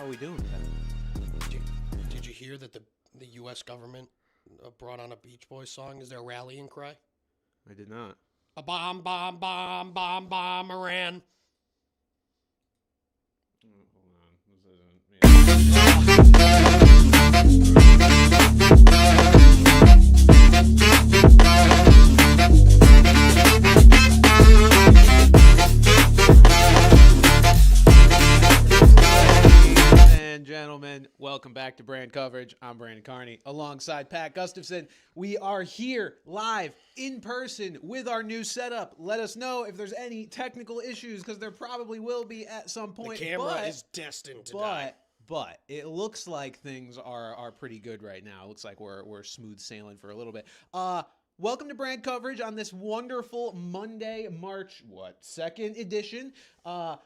How are we doing, Pat? Did you hear that the U.S. government brought on a Beach Boys song as their rallying cry? I did not. A bomb, bomb, bomb, bomb, bomb, Iran. Hold on. This and gentlemen, welcome back to Brand Coverage. I'm Brandon Carney alongside Pat Gustafson. We are here live in person with our new setup. Let us know if there's any technical issues because there probably will be at some point. The camera is destined to die. But it looks like things are pretty good right now. It looks like we're smooth sailing for a little bit. Welcome to Brand Coverage on this wonderful Monday, March 2nd edition.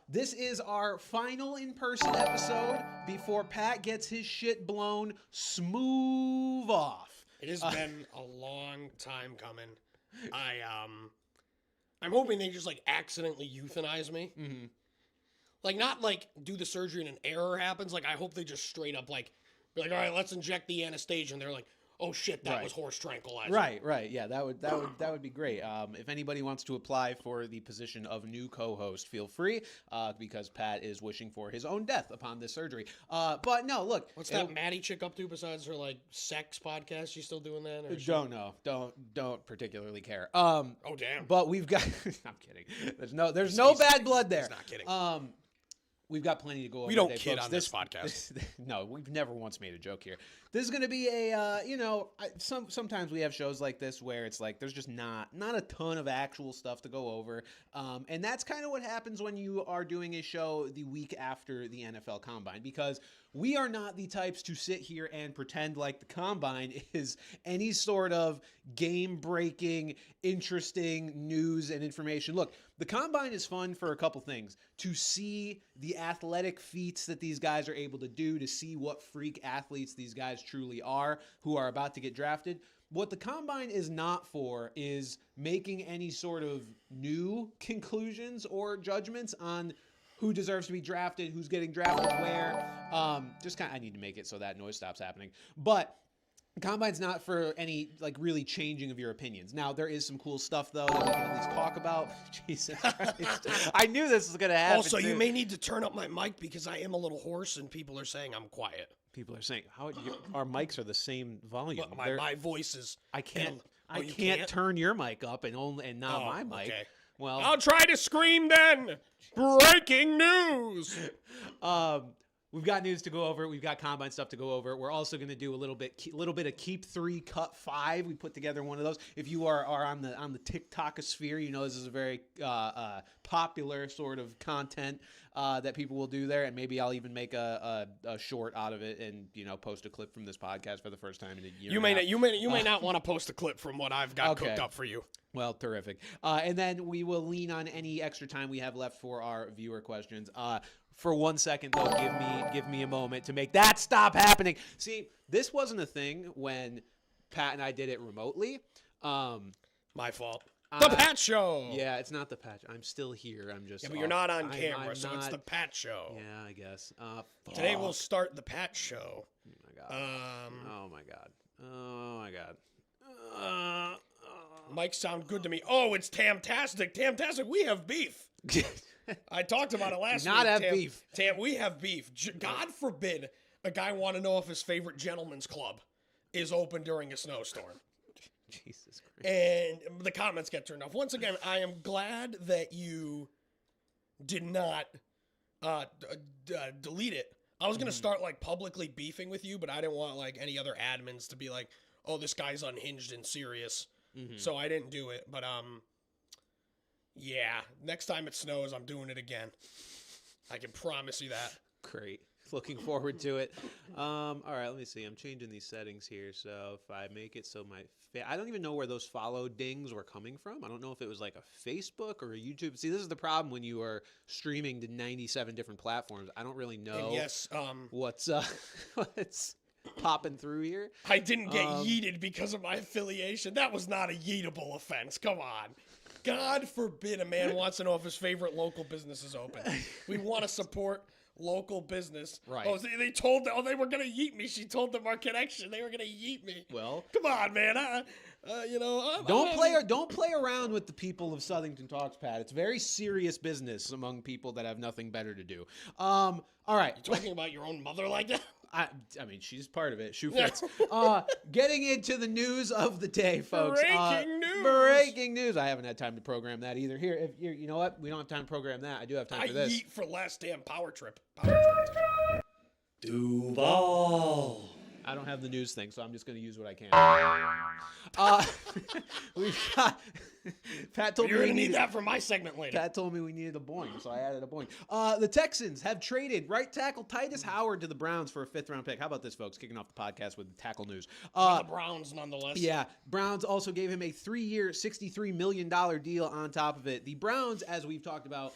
This is our final in-person episode before Pat gets his shit blown smooth off. It has been a long time coming. I'm hoping they just like accidentally euthanize me. Mm-hmm. Like not like do the surgery and an error happens. Like I hope they just straight up like be like, all right, let's inject the anesthesia. And they're like, oh shit, that was horse tranquilizer. Right. Yeah, that would be great. If anybody wants to apply for the position of new co-host, feel free, because Pat is wishing for his own death upon this surgery. But no, look. What's that Maddie chick up to besides her like sex podcast? She's still doing that? Don't know. Don't particularly care. Oh damn. But we've got. I'm kidding. There's no bad blood there. He's not kidding. We've got plenty to go over. We don't today, kid folks. on this podcast. No, we've never once made a joke here. This is going to be a, sometimes we have shows like this where it's like there's just not a ton of actual stuff to go over. And that's kind of what happens when you are doing a show the week after the NFL Combine, because we are not the types to sit here and pretend like the Combine is any sort of game-breaking, interesting news and information. Look, the Combine is fun for a couple things. To see the athletic feats that these guys are able to do, to see what freak athletes these guys truly are who are about to get drafted. What the Combine is not for is making any sort of new conclusions or judgments on who deserves to be drafted, who's getting drafted where. I need to make it so that noise stops happening. But the Combine's not for any, like, really changing of your opinions. Now, there is some cool stuff, though, that we can at least talk about. Jesus Christ. I knew this was going to happen. Also, you may need to turn up my mic because I am a little hoarse and people are saying I'm quiet. People are saying, our mics are the same volume. My voice is... I can't turn your mic up and not my mic. Okay. Well, I'll try to scream then. Breaking news. We've got news to go over. We've got Combine stuff to go over. We're also going to do a little bit of Keep 3, Cut 5. We put together one of those. If you are on the TikTok sphere, you know this is a very popular sort of content that people will do there. And maybe I'll even make a short out of it and post a clip from this podcast for the first time in a year. You may not want to post a clip from what I've got cooked up for you. Well, terrific. And then we will lean on any extra time we have left for our viewer questions. For 1 second, though, give me a moment to make that stop happening. See, this wasn't a thing when Pat and I did it remotely. My fault. The Pat Show. Yeah, it's not the Pat. I'm still here. I'm just. Yeah, but you're not on camera, so it's the Pat Show. Yeah, I guess. Today we'll start the Pat Show. Oh my god. Oh my god. Mics sound good to me. Oh, it's Tamtastic. Tamtastic, we have beef. I talked about it last week. Not have beef. We have beef. God forbid a guy want to know if his favorite gentleman's club is open during a snowstorm. Jesus Christ. And the comments get turned off. Once again, I am glad that you did not delete it. I was going to start like publicly beefing with you, but I didn't want like any other admins to be like, oh, this guy's unhinged and serious. Mm-hmm. So I didn't do it. But yeah, next time it snows, I'm doing it again. I can promise you that. Great. Looking forward to it. All right, let me see. I'm changing these settings here. So if I make it so I don't even know where those follow dings were coming from. I don't know if it was like a Facebook or a YouTube. See, this is the problem when you are streaming to 97 different platforms. I don't really know and yes, what's popping through here. I didn't get yeeted because of my affiliation. That was not a yeetable offense. Come on. God forbid a man wants to know if his favorite local business is open. We want to support local business. Right. Oh, they told, they were going to yeet me. She told them our connection. They were going to yeet me. Well, come on, man. Don't play around with the people of Southington Talks, Pat. It's very serious business among people that have nothing better to do. All right. You talking about your own mother like that? I mean, she's part of it. Shoe fits. Getting into the news of the day, folks. Breaking news. I haven't had time to program that either. Here, if you know what? We don't have time to program that. I do have time for this. I yeet for last damn power trip. Duval. I don't have the news thing, so I'm just going to use what I can. We've got... Pat told You're me going to need that for my segment later. Pat told me we needed a boing, so I added a boing. The Texans have traded right tackle Titus Howard to the Browns for a 5th-round pick. How about this, folks? Kicking off the podcast with tackle news. The Browns, nonetheless. Yeah, Browns also gave him a 3-year, $63 million deal on top of it. The Browns, as we've talked about,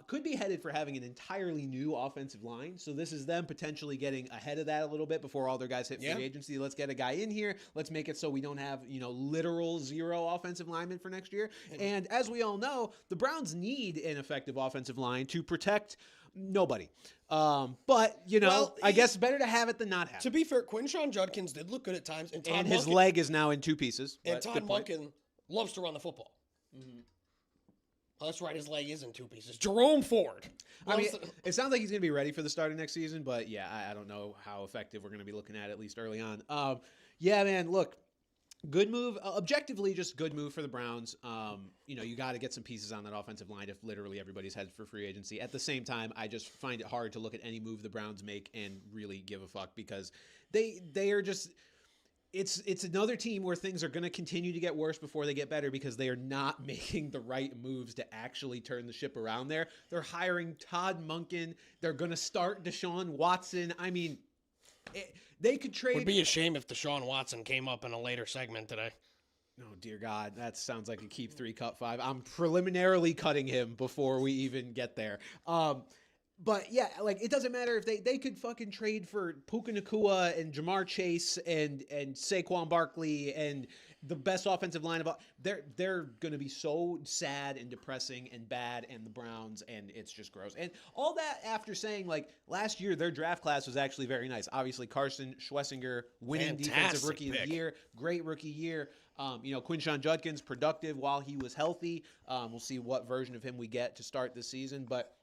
could be headed for having an entirely new offensive line. So this is them potentially getting ahead of that a little bit before all their guys hit free agency. Let's get a guy in here. Let's make it so we don't have, literal 0 offensive linemen for next year. And as we all know, the Browns need an effective offensive line to protect nobody. But, I guess better to have it than not have it. To be fair, Quinshon Judkins did look good at times. And his leg is now in 2 pieces. And Todd Monken loves to run the football. Mm-hmm. Oh, that's right. His leg is in 2 pieces. Jerome Ford. It sounds like he's going to be ready for the start of next season, but yeah, I don't know how effective we're going to be looking at least early on. Yeah, man, look, good move. Objectively, just good move for the Browns. You got to get some pieces on that offensive line if literally everybody's headed for free agency. At the same time, I just find it hard to look at any move the Browns make and really give a fuck because they are just... It's another team where things are going to continue to get worse before they get better because they are not making the right moves to actually turn the ship around there. They're hiring Todd Monken. They're going to start Deshaun Watson. I mean, they could trade... It would be a shame if Deshaun Watson came up in a later segment today. Oh, dear God. That sounds like a keep 3, cut 5. I'm preliminarily cutting him before we even get there. But yeah, it doesn't matter if they could fucking trade for Puka Nacua and Jamar Chase and Saquon Barkley and the best offensive line of all. They're going to be so sad and depressing and bad, and the Browns, and it's just gross. And all that after saying last year their draft class was actually very nice. Obviously Carson Schlesinger winning defensive rookie of the year, great rookie year. Quinshon Judkins productive while he was healthy. We'll see what version of him we get to start this season, but.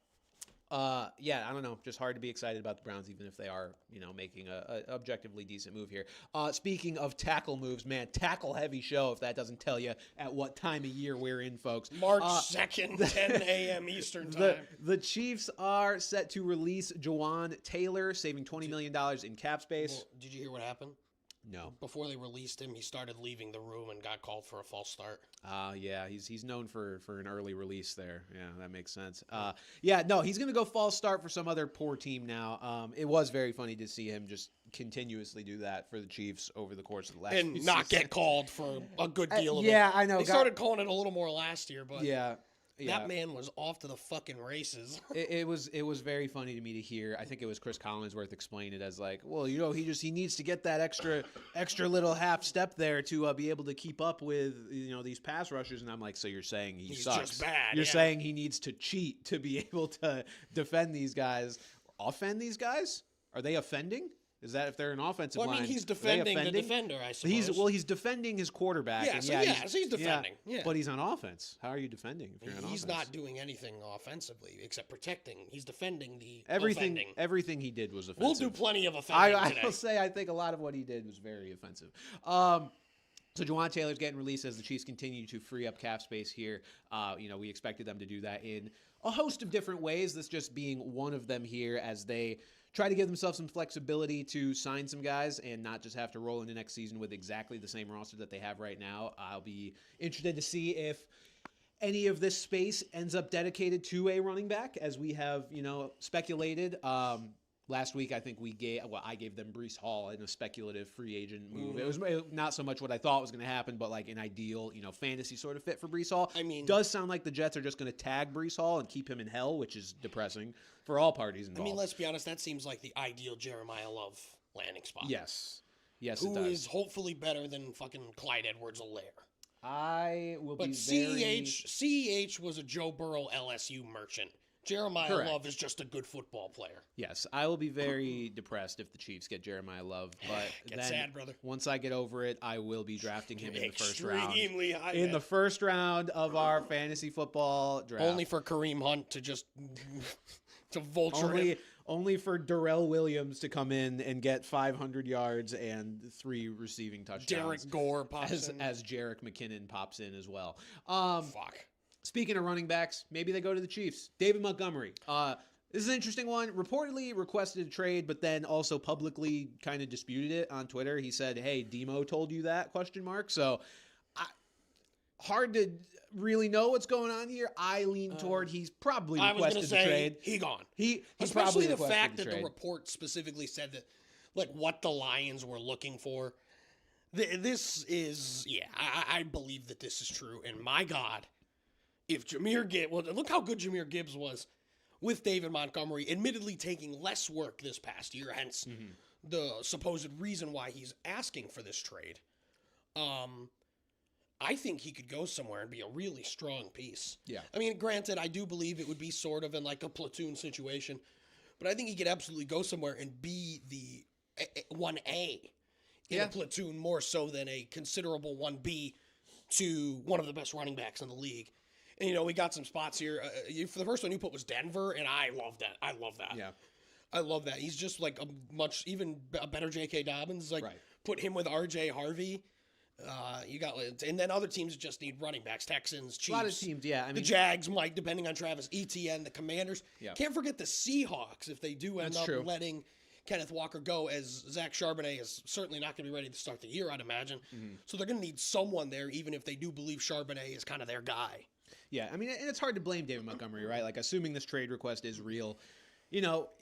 I don't know. Just hard to be excited about the Browns, even if they are, making a objectively decent move here. Speaking of tackle moves, man, tackle heavy show. If that doesn't tell you at what time of year we're in, folks. March 2nd, 10 a.m. Eastern time. The Chiefs are set to release Jawan Taylor, saving $20 million in cap space. Well, did you hear what happened? No. Before they released him, he started leaving the room and got called for a false start. Yeah, he's known for an early release there. Yeah, that makes sense. He's going to go false start for some other poor team now. It was very funny to see him just continuously do that for the Chiefs over the course of the last few seasons. And not get called for a good deal of it. Yeah, I know. They started calling it a little more last year, but... Yeah. That man was off to the fucking races. It was very funny to me to hear. I think it was Chris Collinsworth explained it as he needs to get that extra little half step there to be able to keep up with these pass rushers. And I'm like, so you're saying he's sucks? Just bad. You're saying he needs to cheat to be able to defend these guys, offend these guys? Are they offending? Is that if they're an offensive line? He's defending the defender, I suppose. He's defending his quarterback. So he's defending. Yeah. But he's on offense. How are you defending if you're on offense? He's not doing anything offensively except protecting. He's defending the offending. Everything he did was offensive. We'll do plenty of offending today. I will say I think a lot of what he did was very offensive. So Jawan Taylor's getting released as the Chiefs continue to free up cap space here. We expected them to do that in a host of different ways, this just being one of them here as they try to give themselves some flexibility to sign some guys and not just have to roll into next season with exactly the same roster that they have right now. I'll be interested to see if any of this space ends up dedicated to a running back, as we have, speculated. Last week, I think I gave them Breece Hall in a speculative free agent move. It was not so much what I thought was going to happen, but an ideal, fantasy sort of fit for Breece Hall. Does sound like the Jets are just going to tag Breece Hall and keep him in hell, which is depressing for all parties involved. Let's be honest, that seems like the ideal Jeremiah Love landing spot. Yes, it does. Who is hopefully better than fucking Clyde Edwards-Helaire. I will be CEH was a Joe Burrow LSU merchant. Jeremiah Correct. Love is just a good football player. Yes, I will be very depressed if the Chiefs get Jeremiah Love, but Get then sad, brother. once I get over it, I will be drafting him in the first round. Extremely high. In the first round of our fantasy football draft. Only for Kareem Hunt to just to vulture him. Only for Darrell Williams to come in and get 500 yards and 3 receiving touchdowns. Derek Gore pops in. As Jerick McKinnon pops in as well. Fuck. Speaking of running backs, maybe they go to the Chiefs. David Montgomery. This is an interesting one. Reportedly requested a trade, but then also publicly kind of disputed it on Twitter. He said, "Hey, Demo told you that?" ? So, hard to really know what's going on here. I lean toward he's probably requested the trade. He gone. He Especially probably the fact requested that trade. the report specifically said that, like, what the Lions were looking for. This is, yeah, I believe that this is true. And my God, if Jahmyr Gibbs, well, look how good Jahmyr Gibbs was with David Montgomery, admittedly taking less work this past year, hence the supposed reason why he's asking for this trade. I think he could go somewhere and be a really strong piece. Yeah. I mean, granted, I do believe it would be sort of in like a platoon situation, but I think he could absolutely go somewhere and be the 1A in a platoon more so than a considerable 1B to one of the best running backs in the league. And, we got some spots here. For the first one you put was Denver, and I love that. I love that. Yeah. I love that. He's just like even a better J.K. Dobbins. Like, Right. put him with R.J. Harvey. You got, and then other teams just need running backs. Texans, Chiefs. A lot of teams, yeah. I mean, the Jags might, depending on Travis Etienne, the Commanders. Yeah. Can't forget the Seahawks if they do end That's up true. letting Kenneth Walker go, as Zach Charbonnet is certainly not going to be ready to start the year, I'd imagine. So they're going to need someone there, even if they do believe Charbonnet is kind of their guy. Yeah, I mean, and it's hard to blame David Montgomery, right? Like, assuming this trade request is real,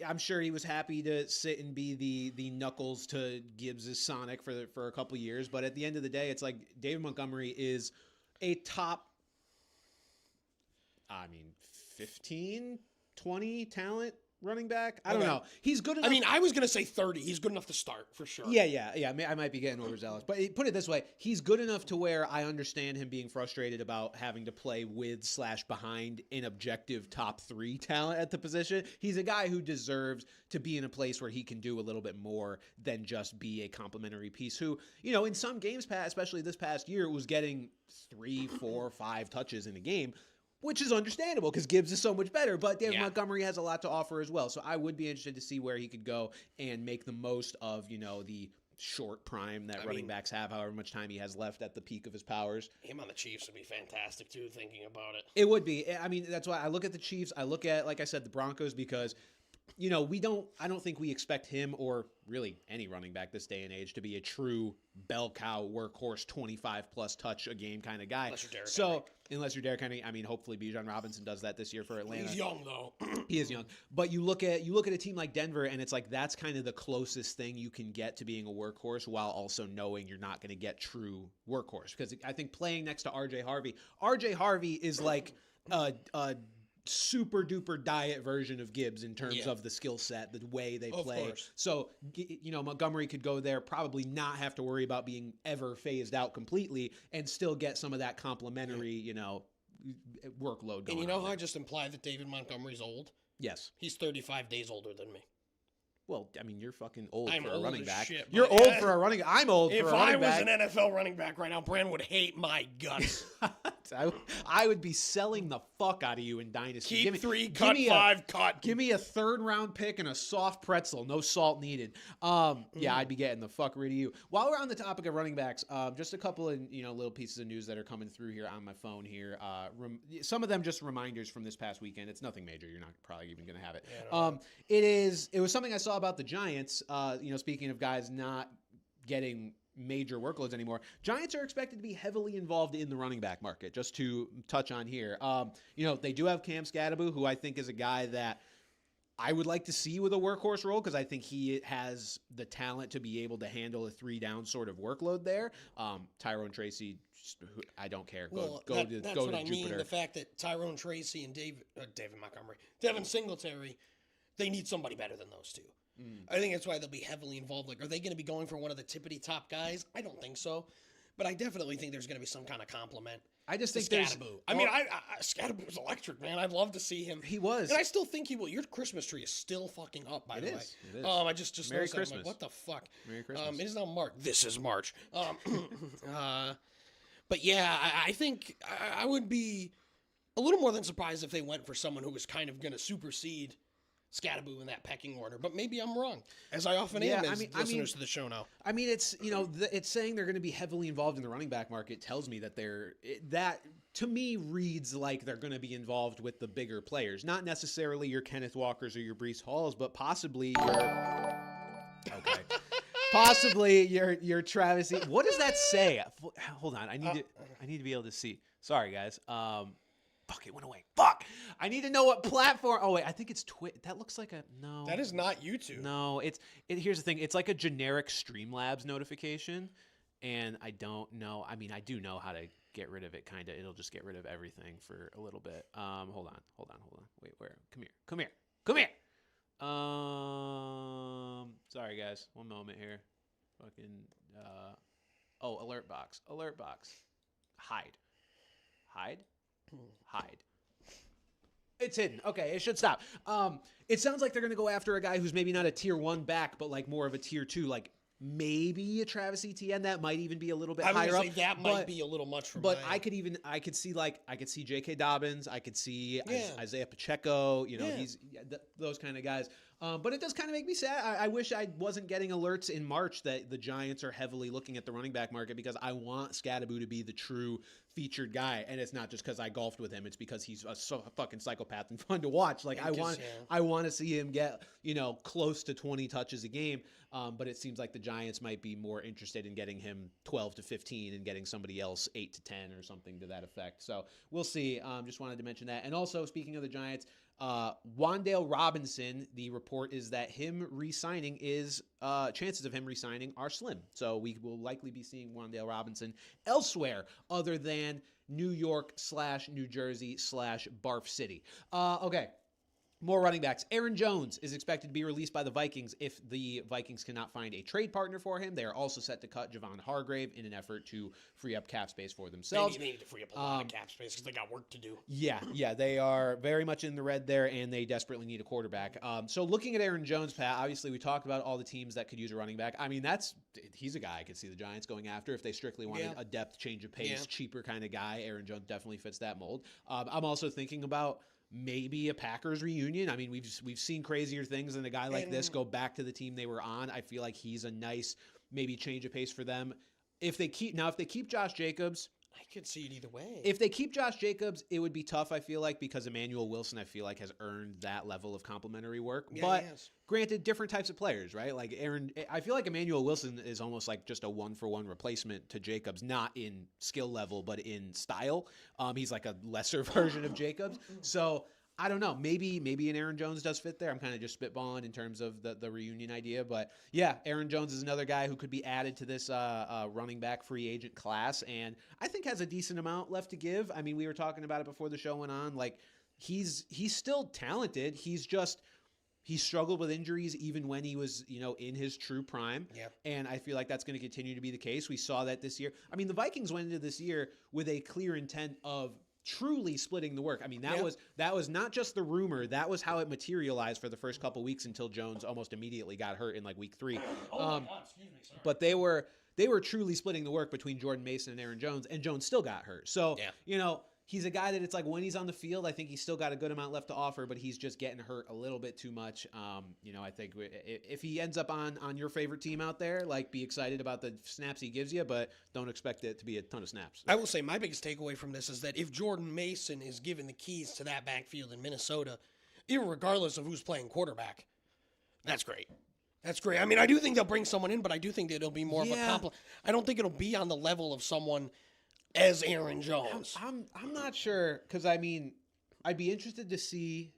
I'm sure he was happy to sit and be the knuckles to Gibbs' Sonic for a couple years. But at the end of the day, it's like David Montgomery is a top, 15, 20 talent running back. I don't know. He's good enough. I mean, I was going to say 30. He's good enough to start, for sure. Yeah. I might be getting overzealous. But put it this way. He's good enough to where I understand him being frustrated about having to play with/behind an objective top 3 talent at the position. He's a guy who deserves to be in a place where he can do a little bit more than just be a complimentary piece who, in some games past, especially this past year, was getting 3, 4, 5 touches in a game, which is understandable because Gibbs is so much better. But David Montgomery has a lot to offer as well. So I would be interested to see where he could go and make the most of, the short prime that running backs have, however much time he has left at the peak of his powers. Him on the Chiefs would be fantastic, too, thinking about it. It would be. I mean, that's why I look at the Chiefs. I look at, like I said, the Broncos because I don't think we expect him or really any running back this day and age to be a true bell cow workhorse 25+ touch a game kind of guy. Unless you're Derrick Henry, I mean, hopefully Bijan Robinson does that this year for Atlanta. He's young though. He is young. But you look at a team like Denver and it's like that's kind of the closest thing you can get to being a workhorse while also knowing you're not going to get true workhorse, because I think playing next to RJ Harvey is like a super duper diet version of Gibbs in terms of the skill set, the way they play. So, Montgomery could go there, probably not have to worry about being ever phased out completely and still get some of that complimentary, workload going And how on. I just implied that David Montgomery's old? Yes. He's 35 days older than me. Well, I mean, you're fucking old I'm for a old running as back. shit, You're but old for a running. I'm old for a running back. If I was an NFL running back right now, Bran would hate my guts. I would be selling the fuck out of you in Dynasty. Keep 3, cut 5, cut. Give me a 3rd round pick and a soft pretzel, no salt needed. Yeah, I'd be getting the fuck rid of you. While we're on the topic of running backs, just a couple of little pieces of news that are coming through here on my phone here. Some of them just reminders from this past weekend. It's nothing major. You're not probably even going to have it. It was something I saw about the Giants. Speaking of guys not getting major workloads anymore, Giants are expected to be heavily involved in the running back market. Just to touch on here, they do have Cam Scadaboo, who I think is a guy that I would like to see with a workhorse role because I think he has the talent to be able to handle a 3-down sort of workload there. Tyrone Tracy, I don't care. That's what I mean. The fact that Tyrone Tracy and Devin Singletary, they need somebody better than those two. I think that's why they'll be heavily involved. Like, are they going to be going for one of the tippity top guys? I don't think so. But I definitely think there's going to be some kind of compliment. I just to think there's. Scatterboo. I mean, Scatterboo was electric, man. I'd love to see him. He was. And I still think he will. Your Christmas tree is still fucking up, by the way. It is. I just Merry noticed that. I'm Christmas. like, what the fuck? Merry Christmas. It is now March. This is March. But yeah, I think I would be a little more than surprised if they went for someone who was kind of going to supersede Scatterboo in that pecking order. But maybe I'm wrong, as I often am as listeners to the show now. I mean, it's, it's saying they're going to be heavily involved in the running back market tells me that that to me reads like they're going to be involved with the bigger players. Not necessarily your Kenneth Walkers or your Breece Halls, but possibly your... Okay. Possibly your Travis. What does that say? Hold on, I need to be able to see. Sorry, guys. Fuck, it went away. Fuck. I need to know what platform. Oh wait, I think it's Twitch. That looks like a no. That is not YouTube. No, here's the thing. It's like a generic Streamlabs notification, and I don't know. I mean, I do know how to get rid of it. Kinda. It'll just get rid of everything for a little bit. Hold on. Wait, where? Come here. Sorry guys, one moment here. Fucking alert box. Hide. It's hidden. Okay, it should stop. It sounds like they're gonna go after a guy who's maybe not a tier 1 back, but like more of a tier 2, like maybe a Travis Etienne. That might even be a little bit higher up. That might be a little much for me. But I could see J.K. Dobbins. I could see Isaiah Pacheco. He's those kind of guys. But it does kind of make me sad. I wish I wasn't getting alerts in March that the Giants are heavily looking at the running back market, because I want Scatterboo to be the true featured guy, and it's not just because I golfed with him. It's because he's a fucking psychopath and fun to watch. Like I want to see him get close to 20 touches a game. But it seems like the Giants might be more interested in getting him 12 to 15 and getting somebody else 8 to 10 or something to that effect. So we'll see. Just wanted to mention that. And also, speaking of the Giants, Wan'Dale Robinson, the report is that chances of him re-signing are slim. So we will likely be seeing Wan'Dale Robinson elsewhere other than New York / New Jersey / Barf City. Okay. More running backs. Aaron Jones is expected to be released by the Vikings if the Vikings cannot find a trade partner for him. They are also set to cut Javon Hargrave in an effort to free up cap space for themselves. They need to free up a lot of cap space because they got work to do. Yeah, they are very much in the red there, and they desperately need a quarterback. So looking at Aaron Jones, Pat, obviously we talked about all the teams that could use a running back. I mean, he's a guy I could see the Giants going after if they strictly wanted a depth, change of pace, cheaper kind of guy. Aaron Jones definitely fits that mold. I'm also thinking about maybe a Packers reunion. I mean, we've seen crazier things than a guy like this go back to the team they were on. I feel like he's a nice maybe change of pace for them. If they keep Josh Jacobs, I could see it either way. If they keep Josh Jacobs, it would be tough, I feel like, because Emmanuel Wilson, I feel like, has earned that level of complimentary work. Yeah, but granted, different types of players, right? Like I feel like Emmanuel Wilson is almost like just a 1-for-1 replacement to Jacobs, not in skill level, but in style. He's like a lesser version of Jacobs. So I don't know. Maybe an Aaron Jones does fit there. I'm kind of just spitballing in terms of the reunion idea. But yeah, Aaron Jones is another guy who could be added to this running back free agent class, and I think has a decent amount left to give. I mean, we were talking about it before the show went on. Like he's still talented. He struggled with injuries even when he was, in his true prime. Yeah. And I feel like that's going to continue to be the case. We saw that this year. I mean, the Vikings went into this year with a clear intent of truly splitting the work. I mean, that was not just the rumor. That was how it materialized for the first couple weeks until Jones almost immediately got hurt in like week 3. Oh my God, excuse me, sorry. But they were truly splitting the work between Jordan Mason and Aaron Jones, and Jones still got hurt. So, he's a guy that it's like when he's on the field, I think he's still got a good amount left to offer, but he's just getting hurt a little bit too much. I think if he ends up on your favorite team out there, like be excited about the snaps he gives you, but don't expect it to be a ton of snaps. I will say my biggest takeaway from this is that if Jordan Mason is given the keys to that backfield in Minnesota, regardless of who's playing quarterback, that's great. That's great. I mean, I do think they'll bring someone in, but I do think that it'll be more of a compliment. I don't think it'll be on the level of someone as Aaron Jones. I'm not sure, because I mean, I'd be interested to see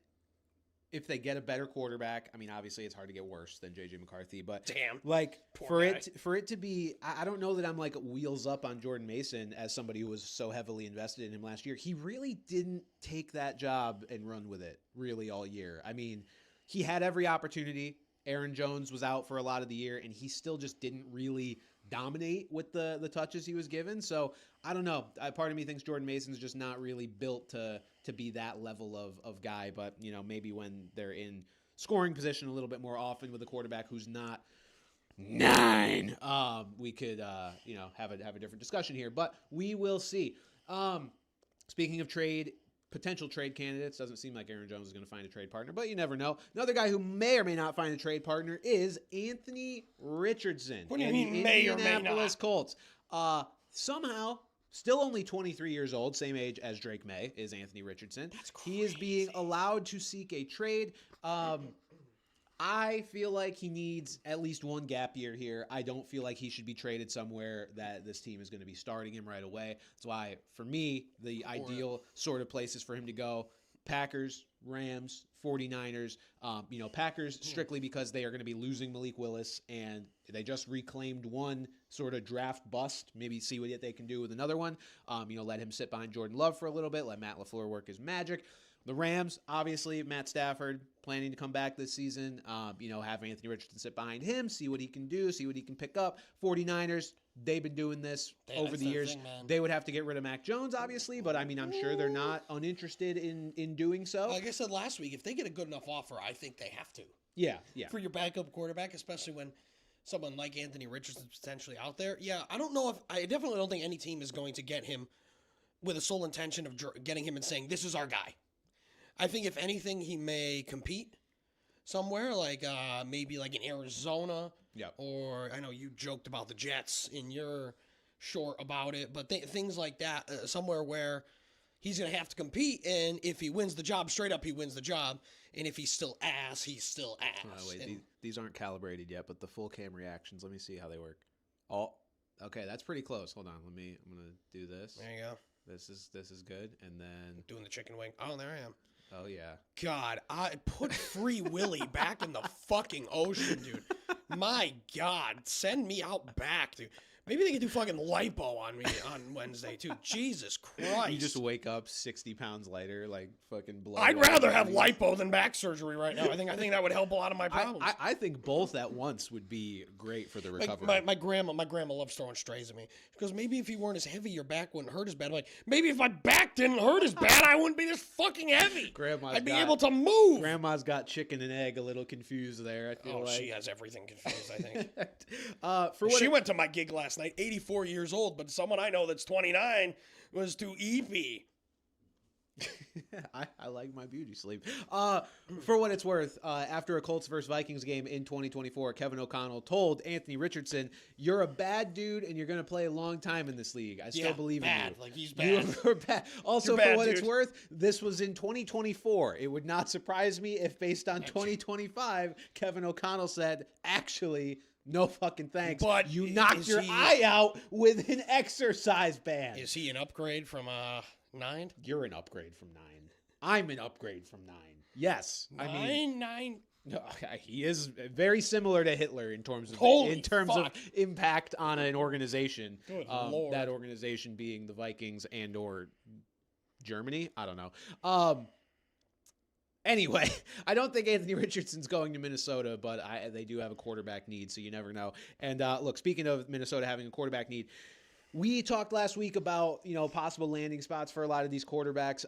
if they get a better quarterback. I mean, obviously it's hard to get worse than JJ McCarthy, but like for it to be, I don't know that I'm like wheels up on Jordan Mason as somebody who was so heavily invested in him last year. He really didn't take that job and run with it really all year. I mean, he had every opportunity Aaron Jones was out for a lot of the year, and he still just didn't really dominate with the touches he was given. So I don't know. Part of me thinks Jordan Mason's just not really built to be that level of guy. But, maybe when they're in scoring position a little bit more often with a quarterback who's not 9, we could, have a different discussion here. But we will see. Speaking of potential trade candidates, doesn't seem like Aaron Jones is going to find a trade partner, but you never know. Another guy who may or may not find a trade partner is Anthony Richardson. What do you mean may or may not? Colts. Somehow, still only 23 years old, same age as Drake May is Anthony Richardson. That's crazy. He is being allowed to seek a trade. I feel like he needs at least one gap year here. I don't feel like he should be traded somewhere that this team is going to be starting him right away. That's why, for me, the ideal sort of places for him to go: Packers, Rams, 49ers. Packers strictly because they are going to be losing Malik Willis, and they just reclaimed one sort of draft bust. Maybe see what they can do with another one. Let him sit behind Jordan Love for a little bit. Let Matt LaFleur work his magic. The Rams, obviously, Matt Stafford planning to come back this season. Have Anthony Richardson sit behind him, see what he can do, see what he can pick up. 49ers, they've been doing this over the years. They would have to get rid of Mac Jones, obviously, but I'm sure they're not uninterested in doing so. Like I said last week, if they get a good enough offer, I think they have to. Yeah. For your backup quarterback, especially when someone like Anthony Richardson's potentially out there. Yeah, I definitely don't think any team is going to get him with a sole intention of getting him and saying, this is our guy. I think if anything, he may compete somewhere, like maybe like in Arizona. Yep. Or I know you joked about the Jets in your short about it, but things like that, somewhere where he's going to have to compete, and if he wins the job straight up, he wins the job, and if he's still ass, he's still ass. Oh, wait, these aren't calibrated yet, but the full cam reactions, let me see how they work. Oh, okay, that's pretty close. Hold on, I'm going to do this. There you go. This is good, and then doing the chicken wing. Oh, there I am. Oh, yeah. God, I put Free Willy back in the fucking ocean, dude. My God, send me out back, dude. Maybe they can do fucking lipo on me on Wednesday, too. Jesus Christ. You just wake up 60 pounds lighter, like fucking blood. I'd rather have lipo than back surgery right now. I think that would help a lot of my problems. I think both at once would be great for the recovery. My grandma loves throwing strays at me. She goes, maybe if you weren't as heavy, your back wouldn't hurt as bad. I'm like, maybe if my back didn't hurt as bad, I wouldn't be this fucking heavy. I'd be able to move. Grandma's got chicken and egg a little confused there, I feel like. She has everything confused, I think. She went to my gig last night, 84 years old, but someone I know that's 29 was too eepy. I like my beauty sleep. For what it's worth, after a Colts versus Vikings game in 2024, Kevin O'Connell told Anthony Richardson, "You're a bad dude, and you're going to play a long time in this league. I still believe in you." Like he's bad. You're bad. Also, for what it's worth, this was in 2024. It would not surprise me if, based on 2025, Kevin O'Connell said, "Actually, no fucking thanks. But you knocked your eye out with an exercise band." Is he an upgrade from 9? You're an upgrade from 9. I'm an upgrade from 9. Yes. 9. No, he is very similar to Hitler in terms of of impact on an organization. Good Lord. That organization being the Vikings and or Germany. I don't know. Anyway, I don't think Anthony Richardson's going to Minnesota, but they do have a quarterback need, so you never know. And look, speaking of Minnesota having a quarterback need, we talked last week about possible landing spots for a lot of these quarterbacks.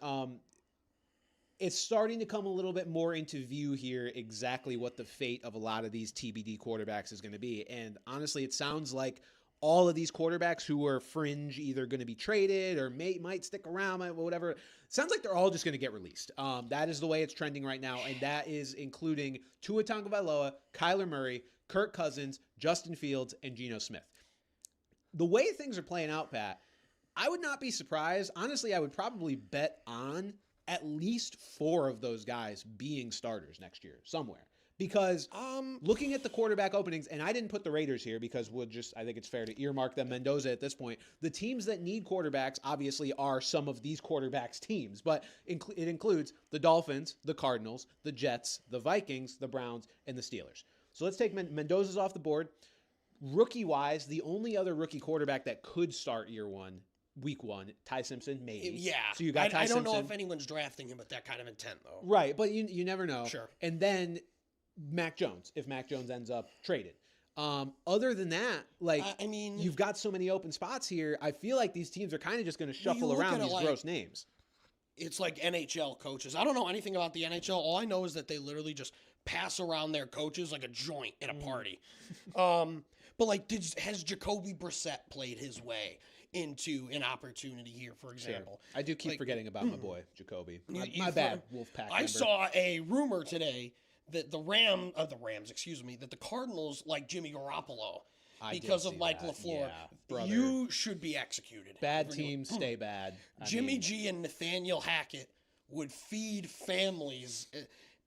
It's starting to come a little bit more into view here exactly what the fate of a lot of these TBD quarterbacks is going to be. And honestly, it sounds like all of these quarterbacks who are fringe either going to be traded or might stick around, whatever. Sounds like they're all just going to get released. That is the way it's trending right now, and that is including Tua Tagovailoa, Kyler Murray, Kirk Cousins, Justin Fields, and Geno Smith. The way things are playing out, Pat, I would not be surprised. Honestly, I would probably bet on at least 4 of those guys being starters next year somewhere. Because looking at the quarterback openings, and I didn't put the Raiders here because I think it's fair to earmark them Mendoza at this point. The teams that need quarterbacks obviously are some of these quarterbacks teams, but it includes the Dolphins, the Cardinals, the Jets, the Vikings, the Browns, and the Steelers. So let's take Mendoza's off the board. Rookie-wise, the only other rookie quarterback that could start week one, Ty Simpson, maybe. Yeah. So you got Ty Simpson. I don't know if anyone's drafting him with that kind of intent, though. Right, but you never know. Sure. And then Mac Jones, if Mac Jones ends up traded. Other than that, like, I mean, you've got so many open spots here. I feel like these teams are kind of just going to shuffle look around at it these like- gross names. it's like NHL coaches. I don't know anything about the NHL. All I know is that they literally just pass around their coaches like a joint at a party. But like, has Jacoby Brissett played his way into an opportunity here, for example? Sure. I do keep Like, forgetting about my boy, Jacoby. you- My bad, Wolfpack I member. saw a rumor today that the Rams, that the Cardinals like Jimmy Garoppolo I did because of see Mike that. LaFleur. Yeah, brother. You should be executed. Bad If we're doing- teams stay bad. I Jimmy mean, G and Nathaniel Hackett would feed families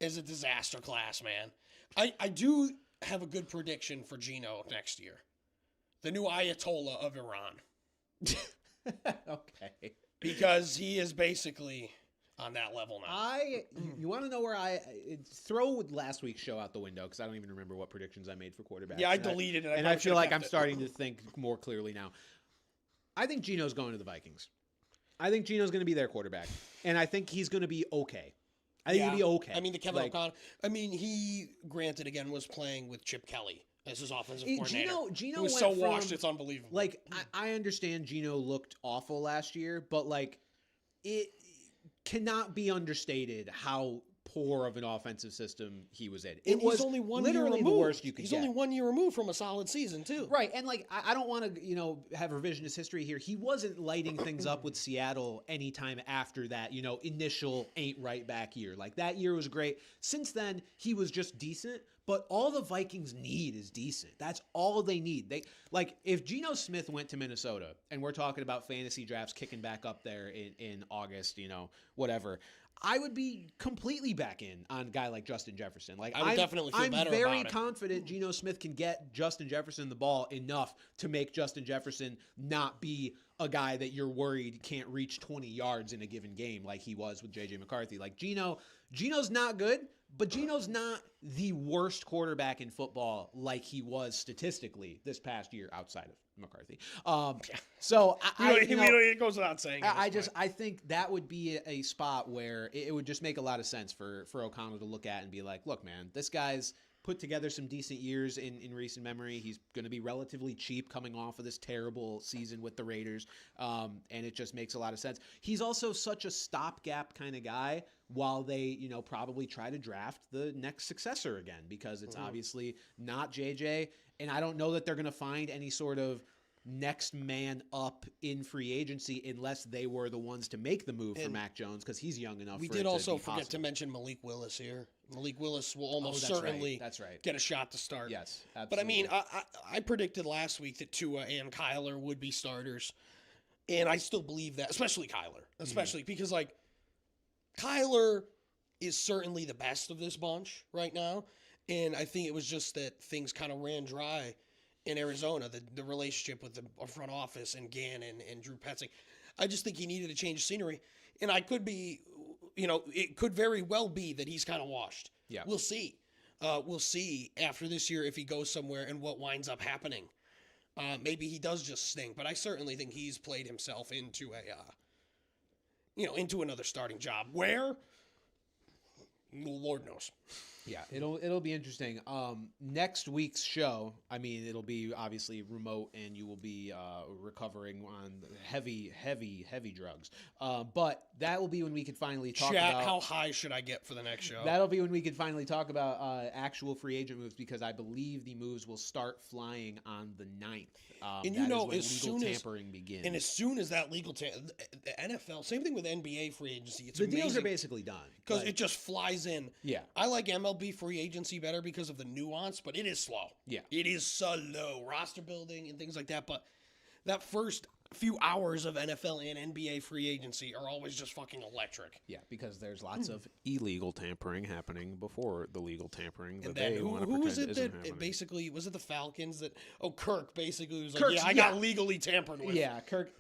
as a disaster class, man. I do have a good prediction for Gino next year. The new Ayatollah of Iran. okay. Because he is basically on that level now. You want to know where throw last week's show out the window because I don't even remember what predictions I made for quarterbacks. Yeah, I And deleted it. and I probably feel should've like kept I'm it. starting to think more clearly now. I think Gino's going to the Vikings. I think Gino's going to be their quarterback, and I think he's going to be okay. I think he'll be okay. I mean, the Kevin Like, O'Connell. I mean, he, granted, again, was playing with Chip Kelly as his offensive coordinator. Gino who was went so from, washed, it's unbelievable. Like, I understand Gino looked awful last year, but, like, it cannot be understated how poor of an offensive system he was in. It And was he's only one literally year the removed. worst you could He's get. only 1 year removed from a solid season, too. Right, and like I don't want to, have revisionist history here. He wasn't lighting things up with Seattle anytime after that, initial ain't right back year. Like that year was great. Since then, he was just decent. But all the Vikings need is decent. That's all they need. They like if Geno Smith went to Minnesota, and we're talking about fantasy drafts kicking back up there in August, whatever. I would be completely back in on a guy like Justin Jefferson. Like I would definitely feel better I'm very about it. confident Geno Smith can get Justin Jefferson the ball enough to make Justin Jefferson not be a guy that you're worried can't reach 20 yards in a given game like he was with J.J. McCarthy. Like Geno's not good, but Geno's not the worst quarterback in football like he was statistically this past year outside of McCarthy. So it goes without saying. I think that would be a spot where it would just make a lot of sense for O'Connell to look at and be like, look, man, this guy's put together some decent years in recent memory. He's going to be relatively cheap coming off of this terrible season with the Raiders, and it just makes a lot of sense. He's also such a stopgap kind of guy while they, probably try to draft the next successor again because it's obviously not JJ, and I don't know that they're going to find any sort of next man up in free agency unless they were the ones to make the move for Mac Jones because he's young enough. We for did it to also be forget to possible. mention Malik Willis here. Malik Willis will almost that's right. certainly That's right. get a shot to start. Yes, absolutely. But I mean, I predicted last week that Tua and Kyler would be starters, and I still believe that, especially Kyler, because like Kyler is certainly the best of this bunch right now, and I think it was just that things kind of ran dry in Arizona, the relationship with the front office and Gannon and Drew Petzing. I just think he needed to change scenery, and I could be, it could very well be that he's kind of washed. Yeah. We'll see. We'll see after this year if he goes somewhere and what winds up happening. Maybe he does just stink, but I certainly think he's played himself into into another starting job. Where? Lord knows. Yeah, it'll be interesting. Next week's show, I mean, it'll be obviously remote, and you will be recovering on heavy drugs. But that will be when we can finally talk about how high should I get for the next show? That'll be when we can finally talk about actual free agent moves because I believe the moves will start flying on the 9th. And that is when as legal soon as tampering begins. And as soon as that legal the NFL, same thing with NBA free agency. It's the deals are amazing basically done because it just flies in. Yeah. I like MLB free agency better because of the nuance, but it is slow. Yeah. It is slow. Roster building and things like that. But that first few hours of NFL and NBA free agency are always just fucking electric. Yeah, because there's lots of illegal tampering happening before the legal tampering. And then who was it that it basically, was it the Falcons that, Kirk basically was like, I got legally tampered with. Yeah, Kirk.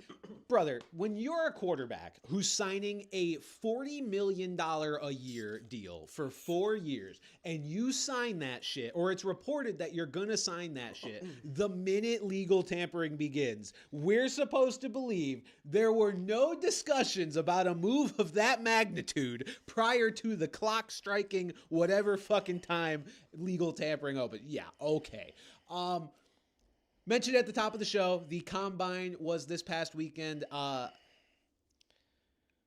Brother, when you're a quarterback who's signing a $40 million a year deal for 4 years and you sign that shit, or it's reported that you're going to sign that shit, the minute legal tampering begins, we're supposed supposed to believe there were no discussions about a move of that magnitude prior to the clock striking whatever fucking time legal tampering opened? Yeah, okay. Mentioned at the top of the show, the Combine was this past weekend.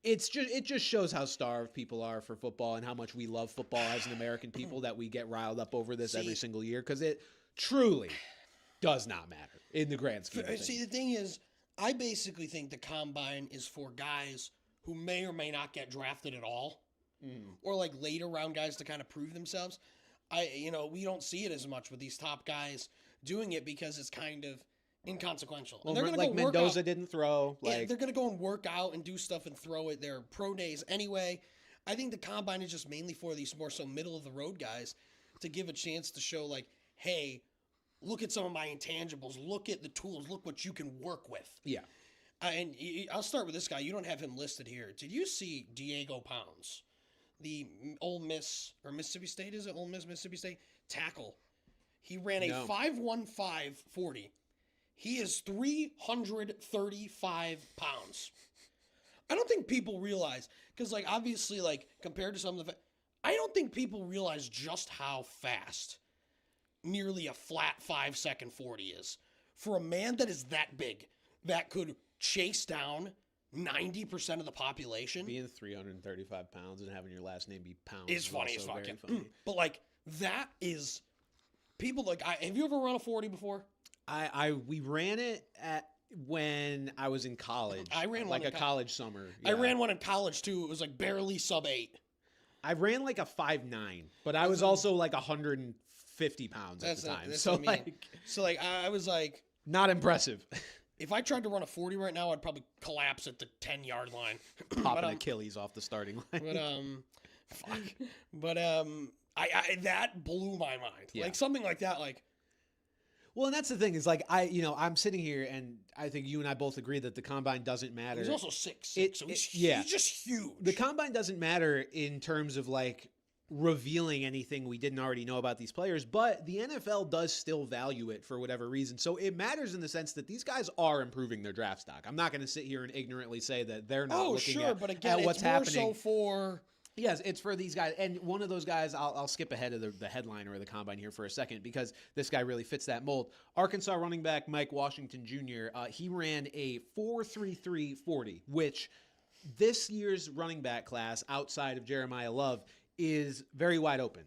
It just shows how starved people are for football and how much we love football as an American people that we get riled up over this every single year, because it truly does not matter in the grand scheme of things. See, the thing is, I basically think the Combine is for guys who may or may not get drafted at all, or like later round guys to kind of prove themselves. We don't see it as much with these top guys doing it because it's kind of inconsequential. Well, they're like Mendoza didn't throw. Yeah, they're going to go and work out and do stuff and throw at their pro days anyway. I think the Combine is just mainly for these more so middle of the road guys to give a chance to show like, hey, look at some of my intangibles. Look at the tools. Look what you can work with. Yeah. And I'll start with this guy. You don't have him listed here. Did you see Diego Pounds, the Ole Miss or Mississippi State? Is it Ole Miss, Mississippi State tackle? He ran a 5.15 40. He is 335 pounds. I don't think people realize, because, like, obviously, like, compared to some of the... I don't think people realize just how fast nearly a flat 5-second 40 is. For a man that is that big, that could chase down 90% of the population... Being 335 pounds and having your last name be Pounds is funny as fuck. Funny. But, like, that is... People, like... have you ever run a 40 before? We ran it when I was in college. I ran like a college summer. Yeah. I ran one in college too. It was like barely sub 8. I ran like a 5.9, but I was also like 150 pounds at the time. So like I was like not impressive. If I tried to run a 40 right now, I'd probably collapse at the 10-yard line, popping Achilles off the starting line. But I that blew my mind. Yeah. Like something like that, like. Well, and that's the thing is like I'm sitting here and I think you and I both agree that the Combine doesn't matter. He's also 6'6", so he's just huge. The Combine doesn't matter in terms of like revealing anything we didn't already know about these players, but the NFL does still value it for whatever reason. So it matters in the sense that these guys are improving their draft stock. I'm not going to sit here and ignorantly say that they're not looking at what's happening. More so for... Yes, it's for these guys. And one of those guys, I'll skip ahead of the headliner of the Combine here for a second because this guy really fits that mold. Arkansas running back Mike Washington Jr., he ran a 4.33 40, which this year's running back class outside of Jeremiah Love is very wide open.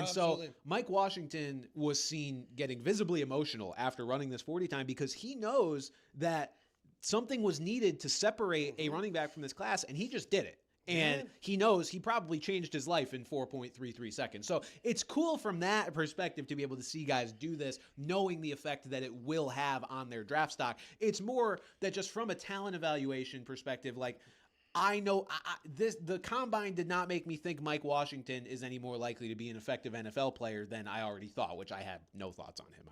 So Mike Washington was seen getting visibly emotional after running this 40 time because he knows that something was needed to separate a running back from this class, and he just did it. And he knows he probably changed his life in 4.33 seconds. So it's cool from that perspective to be able to see guys do this, knowing the effect that it will have on their draft stock. It's more that just from a talent evaluation perspective, like I know the Combine did not make me think Mike Washington is any more likely to be an effective NFL player than I already thought, which I had no thoughts on him.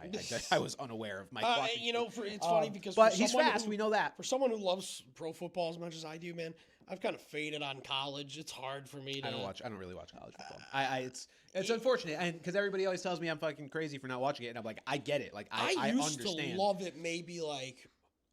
I was unaware of Mike Washington. It's funny because but he's fast. We know that. For someone who loves pro football as much as I do, man, I've kind of faded on college. It's hard for me to. I don't really watch college football. It's unfortunate, and because everybody always tells me I'm fucking crazy for not watching it, and I'm like, I get it. Like I used understand. to love it. Maybe like.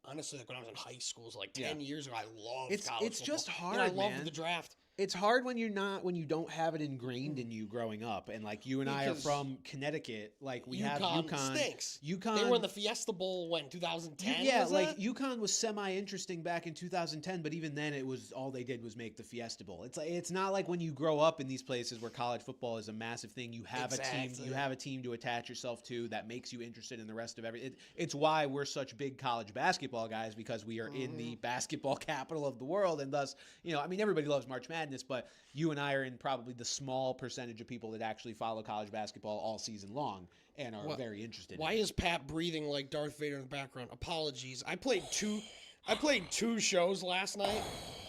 Honestly, like when I was in high school, it was like 10 years ago, I loved college football. It's just hard, and I loved the draft. It's hard when you don't have it ingrained in you growing up, and like you and I are from Connecticut, like we have UConn. Stinks. UConn. They were in the Fiesta Bowl when 2010. Yeah, like UConn was semi-interesting back in 2010, but even then, it was all they did was make the Fiesta Bowl. It's not like when you grow up in these places where college football is a massive thing. You have a team to attach yourself to that makes you interested in the rest of everything. It's why we're such big college basketball guys because we are in the basketball capital of the world, and thus, everybody loves March Madness. But you and I are in probably the small percentage of people that actually follow college basketball all season long and are very interested. Why is Pat breathing like Darth Vader in the background? Apologies. I played two shows last night,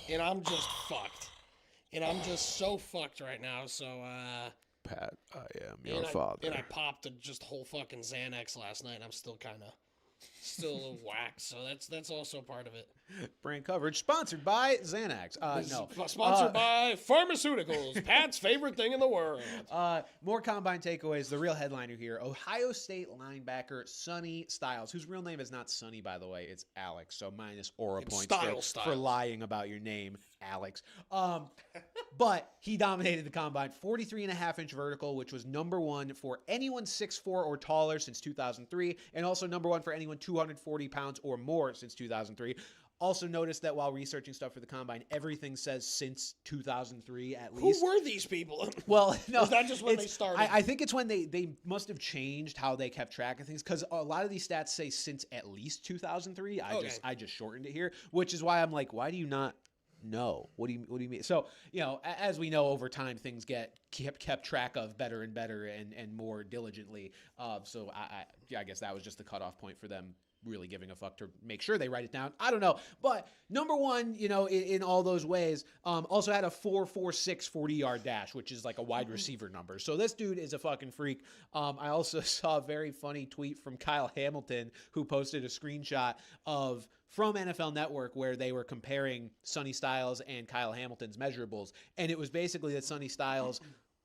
and I'm just fucked. And I'm just so fucked right now. So, Pat, I am your father. And I popped a just whole fucking Xanax last night. And I'm still kind of. still a little whack. So that's also part of it. Brand coverage sponsored by Xanax. No. Sponsored by pharmaceuticals. Pat's favorite thing in the world. More combine takeaways. The real headliner here: Ohio State linebacker Sonny Styles, whose real name is not Sonny, by the way. It's Alex. So minus aura points for lying about your name, Alex. But he dominated the combine. 43.5-inch vertical, which was number one for anyone 6'4" or taller since 2003, and also number one for anyone 240 pounds or more since 2003. Also noticed that while researching stuff for the combine, everything says since 2003 at least. Who were these people? Well, no. Was that just when they started? I think it's when they must have changed how they kept track of things, because a lot of these stats say since at least 2003. I just shortened it here, which is why I'm like, why do you not know? What do you mean? So, as we know, over time things get kept track of better and better and more diligently. So I guess that was just the cutoff point for them really giving a fuck to make sure they write it down. I don't know. But number one, in all those ways, also had a 4.46 40-yard dash, which is like a wide receiver number. So this dude is a fucking freak. I also saw a very funny tweet from Kyle Hamilton, who posted a screenshot from NFL Network where they were comparing Sonny Styles and Kyle Hamilton's measurables. And it was basically that Sonny Styles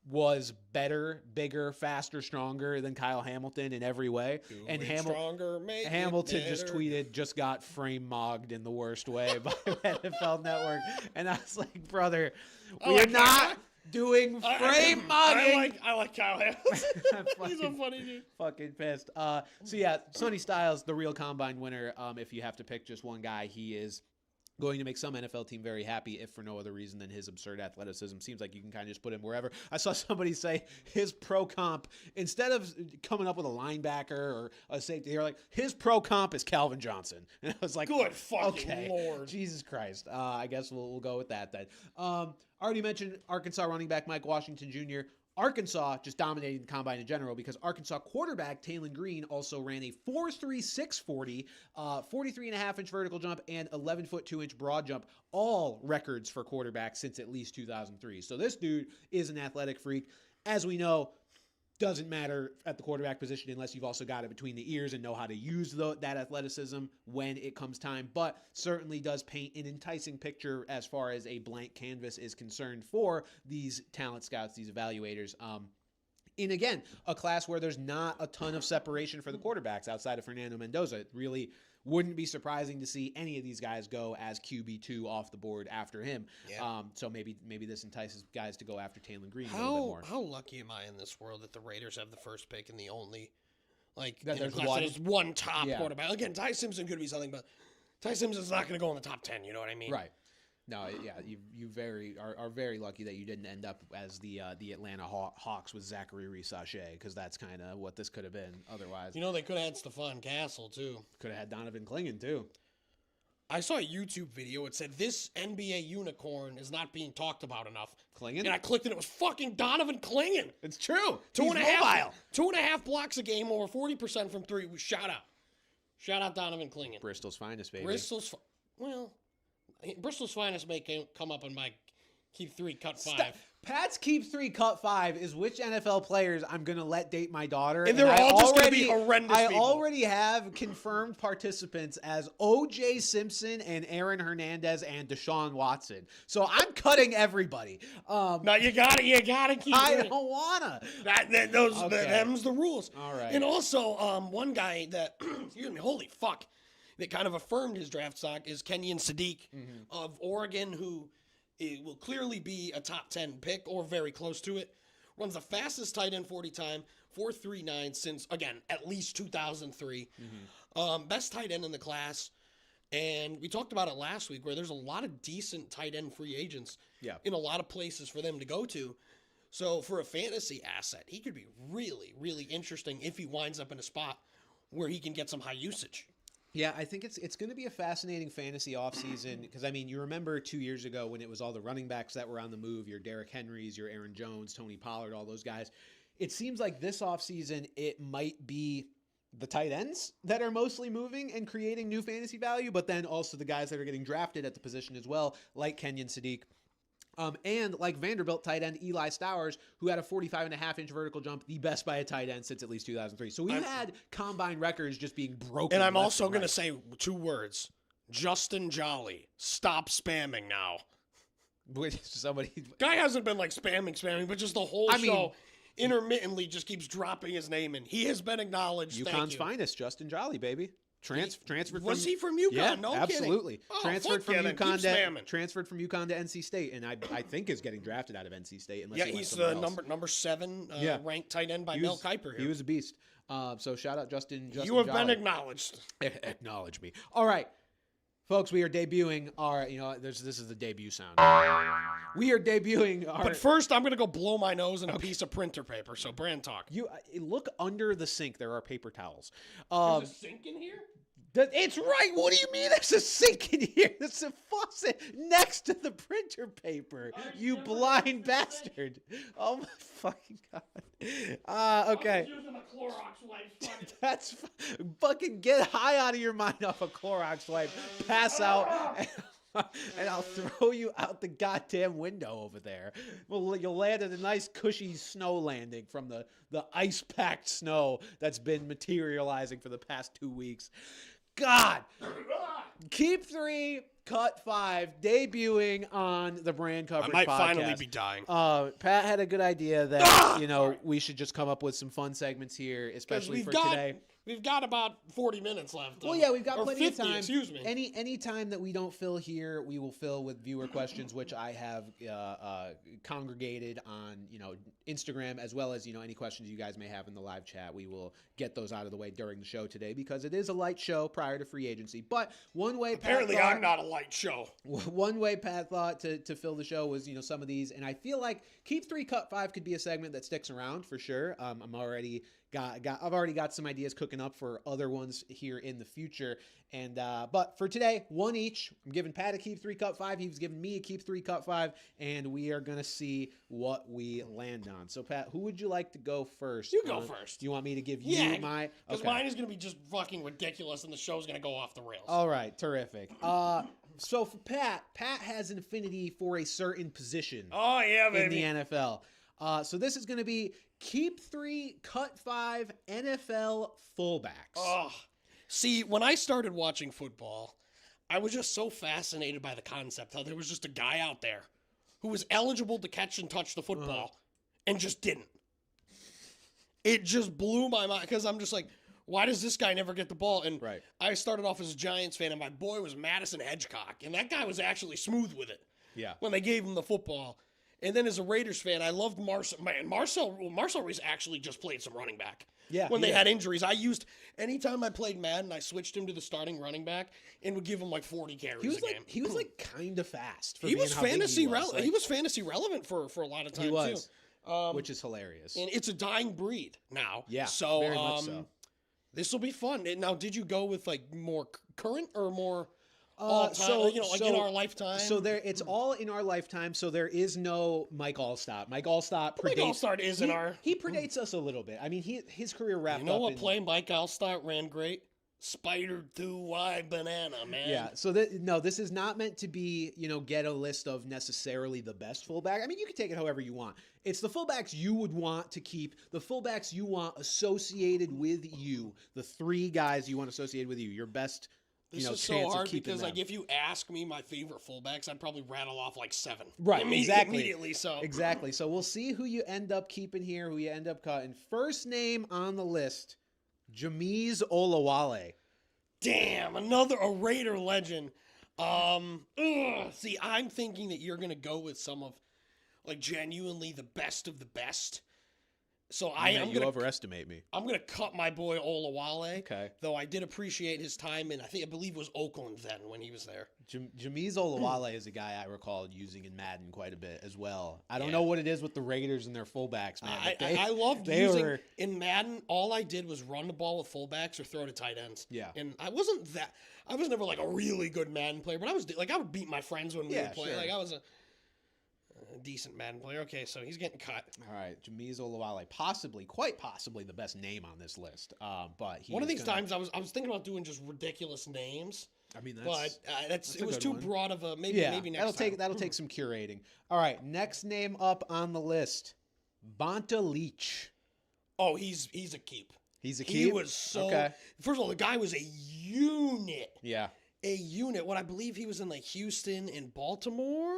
was better, bigger, faster, stronger than Kyle Hamilton in every way. And Hamilton just tweeted, just got frame mogged in the worst way by NFL Network. And I was like, brother, we are not doing frame mogging. I like Kyle Hamilton. He's a funny dude. Fucking pissed. So yeah, Sonny Styles, the real combine winner. If you have to pick just one guy, he is going to make some NFL team very happy, if for no other reason than his absurd athleticism. Seems like you can kind of just put him wherever. I saw somebody say his pro comp, instead of coming up with a linebacker or a safety, they're like, his pro comp is Calvin Johnson. And I was like, good fucking Lord. Jesus Christ. I guess we'll go with that then. Already mentioned Arkansas running back Mike Washington Jr. Arkansas just dominated the combine in general because Arkansas quarterback Taylon Green also ran a 4.36 40, 43.5-inch vertical jump, and 11-foot 2-inch broad jump, all records for quarterbacks since at least 2003. So this dude is an athletic freak. As we know, doesn't matter at the quarterback position unless you've also got it between the ears and know how to use that athleticism when it comes time, but certainly does paint an enticing picture as far as a blank canvas is concerned for these talent scouts, these evaluators. In, again, a class where there's not a ton of separation for the quarterbacks outside of Fernando Mendoza. It really wouldn't be surprising to see any of these guys go as QB2 off the board after him. Yeah. So maybe this entices guys to go after Taylon Green a little bit more. How lucky am I in this world that the Raiders have the first pick and the only, that there's one top quarterback. Again, Ty Simpson could be something, but Ty Simpson's not going to go in the top 10. You know what I mean? Right. No, yeah, you are very lucky that you didn't end up as the Atlanta Hawks with Zachary Rees-Sachet, because that's kind of what this could have been otherwise. They could have had Stephon Castle too. Could have had Donovan Clingan too. I saw a YouTube video. It said this NBA unicorn is not being talked about enough. Clingan? And I clicked and it was fucking Donovan Clingan. It's true. 2.5 blocks a game, over 40% from three. Shout out Donovan Clingan. Bristol's finest, baby. Bristol's finest may come up on my keep 3, cut 5. Pat's keep 3, cut 5 is which NFL players I'm going to let date my daughter. And they're all just going to be horrendous people. I already have confirmed participants as O.J. Simpson and Aaron Hernandez and Deshaun Watson. So I'm cutting everybody. No, you gotta keep. I don't wanna. Them's the rules. All right. And also, one guy that, excuse me, holy fuck, that kind of affirmed his draft stock is Kenyon Sadiq of Oregon, who will clearly be a top 10 pick or very close to it. Runs the fastest tight end 40 time, 4.39 since, again, at least 2003. Best tight end in the class. And we talked about it last week where there's a lot of decent tight end free agents in a lot of places for them to go to. So for a fantasy asset, he could be really, really interesting if he winds up in a spot where he can get some high usage. Yeah, I think it's going to be a fascinating fantasy offseason because, I mean, you remember 2 years ago when it was all the running backs that were on the move, your Derrick Henrys, your Aaron Jones, Tony Pollard, all those guys. It seems like this offseason it might be the tight ends that are mostly moving and creating new fantasy value, but then also the guys that are getting drafted at the position as well, like Kenyon Sadiq. And like Vanderbilt tight end Eli Stowers, who had a 45.5-inch vertical jump, the best by a tight end since at least 2003. So we've had combine records just being broken. And I'm also going to say 2 words. Justin Jolly, stop spamming now. Which somebody guy hasn't been like spamming, but just the whole show intermittently just keeps dropping his name in. He has been acknowledged. UConn's finest, Justin Jolly, baby. Transferred. Was he from UConn? Yeah, no absolutely. Kidding. Transferred from UConn to NC State, and I think is getting drafted out of NC State. Unless he's the number 7 ranked tight end by Mel Kiper here. He was a beast. So shout out Justin. You have been acknowledged. Acknowledge me. All right. Folks, we are debuting our, this is the debut sound. We are debuting our... But first, I'm going to go blow my nose in a piece of printer paper, so Bran, talk. You look under the sink. There are paper towels. There's a sink in here? It's right. What do you mean there's a sink in here? There's a faucet next to the printer paper. You blind bastard. Oh, my fucking God. Okay. I was using a Clorox wipe. That's fucking get high out of your mind off a Clorox wipe. Pass out. And I'll throw you out the goddamn window over there. Well, you'll land at a nice cushy snow landing from the ice-packed snow that's been materializing for the past 2 weeks. God. Keep 3, cut 5, debuting on the Brand Coverage Podcast. I might finally be dying. Pat had a good idea that, we should just come up with some fun segments here, especially for today. We've got about 40 minutes left. Well, yeah, we've got plenty 50, of time. Excuse me. Any time that we don't fill here, we will fill with viewer questions, which I have congregated on, Instagram, as well as, any questions you guys may have in the live chat. We will get those out of the way during the show today because it is a light show prior to free agency. But one way apparently I'm not a light show. One way Pat thought to fill the show was, some of these, and I feel like Keep 3, Cut 5 could be a segment that sticks around for sure. I've already got some ideas cooking up for other ones here in the future. And but for today, one each. I'm giving Pat a Keep 3, Cut 5. He's giving me a Keep 3, Cut 5, and we are gonna see what we land on. So Pat, who would you like to go first? You go first. Do you want me to give you my? Because mine is gonna be just fucking ridiculous, and the show's gonna go off the rails. All right, terrific. So for Pat has an affinity for a certain position. Oh yeah, baby. In the NFL. So this is going to be Keep 3, Cut 5 NFL fullbacks. Oh, see, when I started watching football, I was just so fascinated by the concept how there was just a guy out there who was eligible to catch and touch the football and just didn't. It just blew my mind because I'm just like, why does this guy never get the ball? And I started off as a Giants fan, and my boy was Madison Hedgecock, and that guy was actually smooth with it. Yeah. When they gave him the football. And then as a Raiders fan, I loved Marcel. Man, Marcel Reese actually just played some running back. Yeah. When they had injuries, anytime I played Madden, I switched him to the starting running back and would give him like 40 carries a game. He was like kind of fast. He was fantasy relevant. He was fantasy relevant for a lot of time too. Which is hilarious. And it's a dying breed now. Yeah. So, very much so. This will be fun. Now, did you go with like more current or more? In our lifetime. So it's all in our lifetime. So there is no Mike Allstott. Mike Allstott predates. Mike Allstott is in our. He predates us a little bit. I mean, his career wrapped up. You know what play Mike Allstott ran great? Spider 2Y banana, man. Yeah. So this is not meant to be, get a list of necessarily the best fullback. I mean, you can take it however you want. It's the fullbacks you would want to keep, the fullbacks you want associated with you, the 3 guys you want associated with you, your best. This is so hard because, like, if you ask me my favorite fullbacks, I'd probably rattle off like 7. Right, exactly. Immediately, so. Exactly. So we'll see who you end up keeping here, who you end up cutting. First name on the list, Jameez Olawale. Damn, a Raider legend. See, I'm thinking that you're going to go with some of, like, genuinely the best of the best. So you overestimate me. I'm gonna cut my boy Olawale. Okay. Though I did appreciate his time in, I believe it was Oakland then when he was there. Jameez Olawale is a guy I recall using in Madden quite a bit as well. I don't know what it is with the Raiders and their fullbacks, man. I loved using in Madden. All I did was run the ball with fullbacks or throw to tight ends. Yeah. And I was never like a really good Madden player, but I would beat my friends when we would play. Sure. Like I was a decent Madden player. Okay, so he's getting cut. All right, Jameez Olawale, quite possibly the best name on this list. But one of these times I was thinking about doing just ridiculous names. I mean, but that's it a was good too one. broad of a maybe next time. That'll take some curating. All right, next name up on the list, Bonta Leach. Oh, he's a keep. He's a He keep? was so. Okay. First of all, the guy was a unit. Yeah. A unit. What I believe he was in like Houston and Baltimore.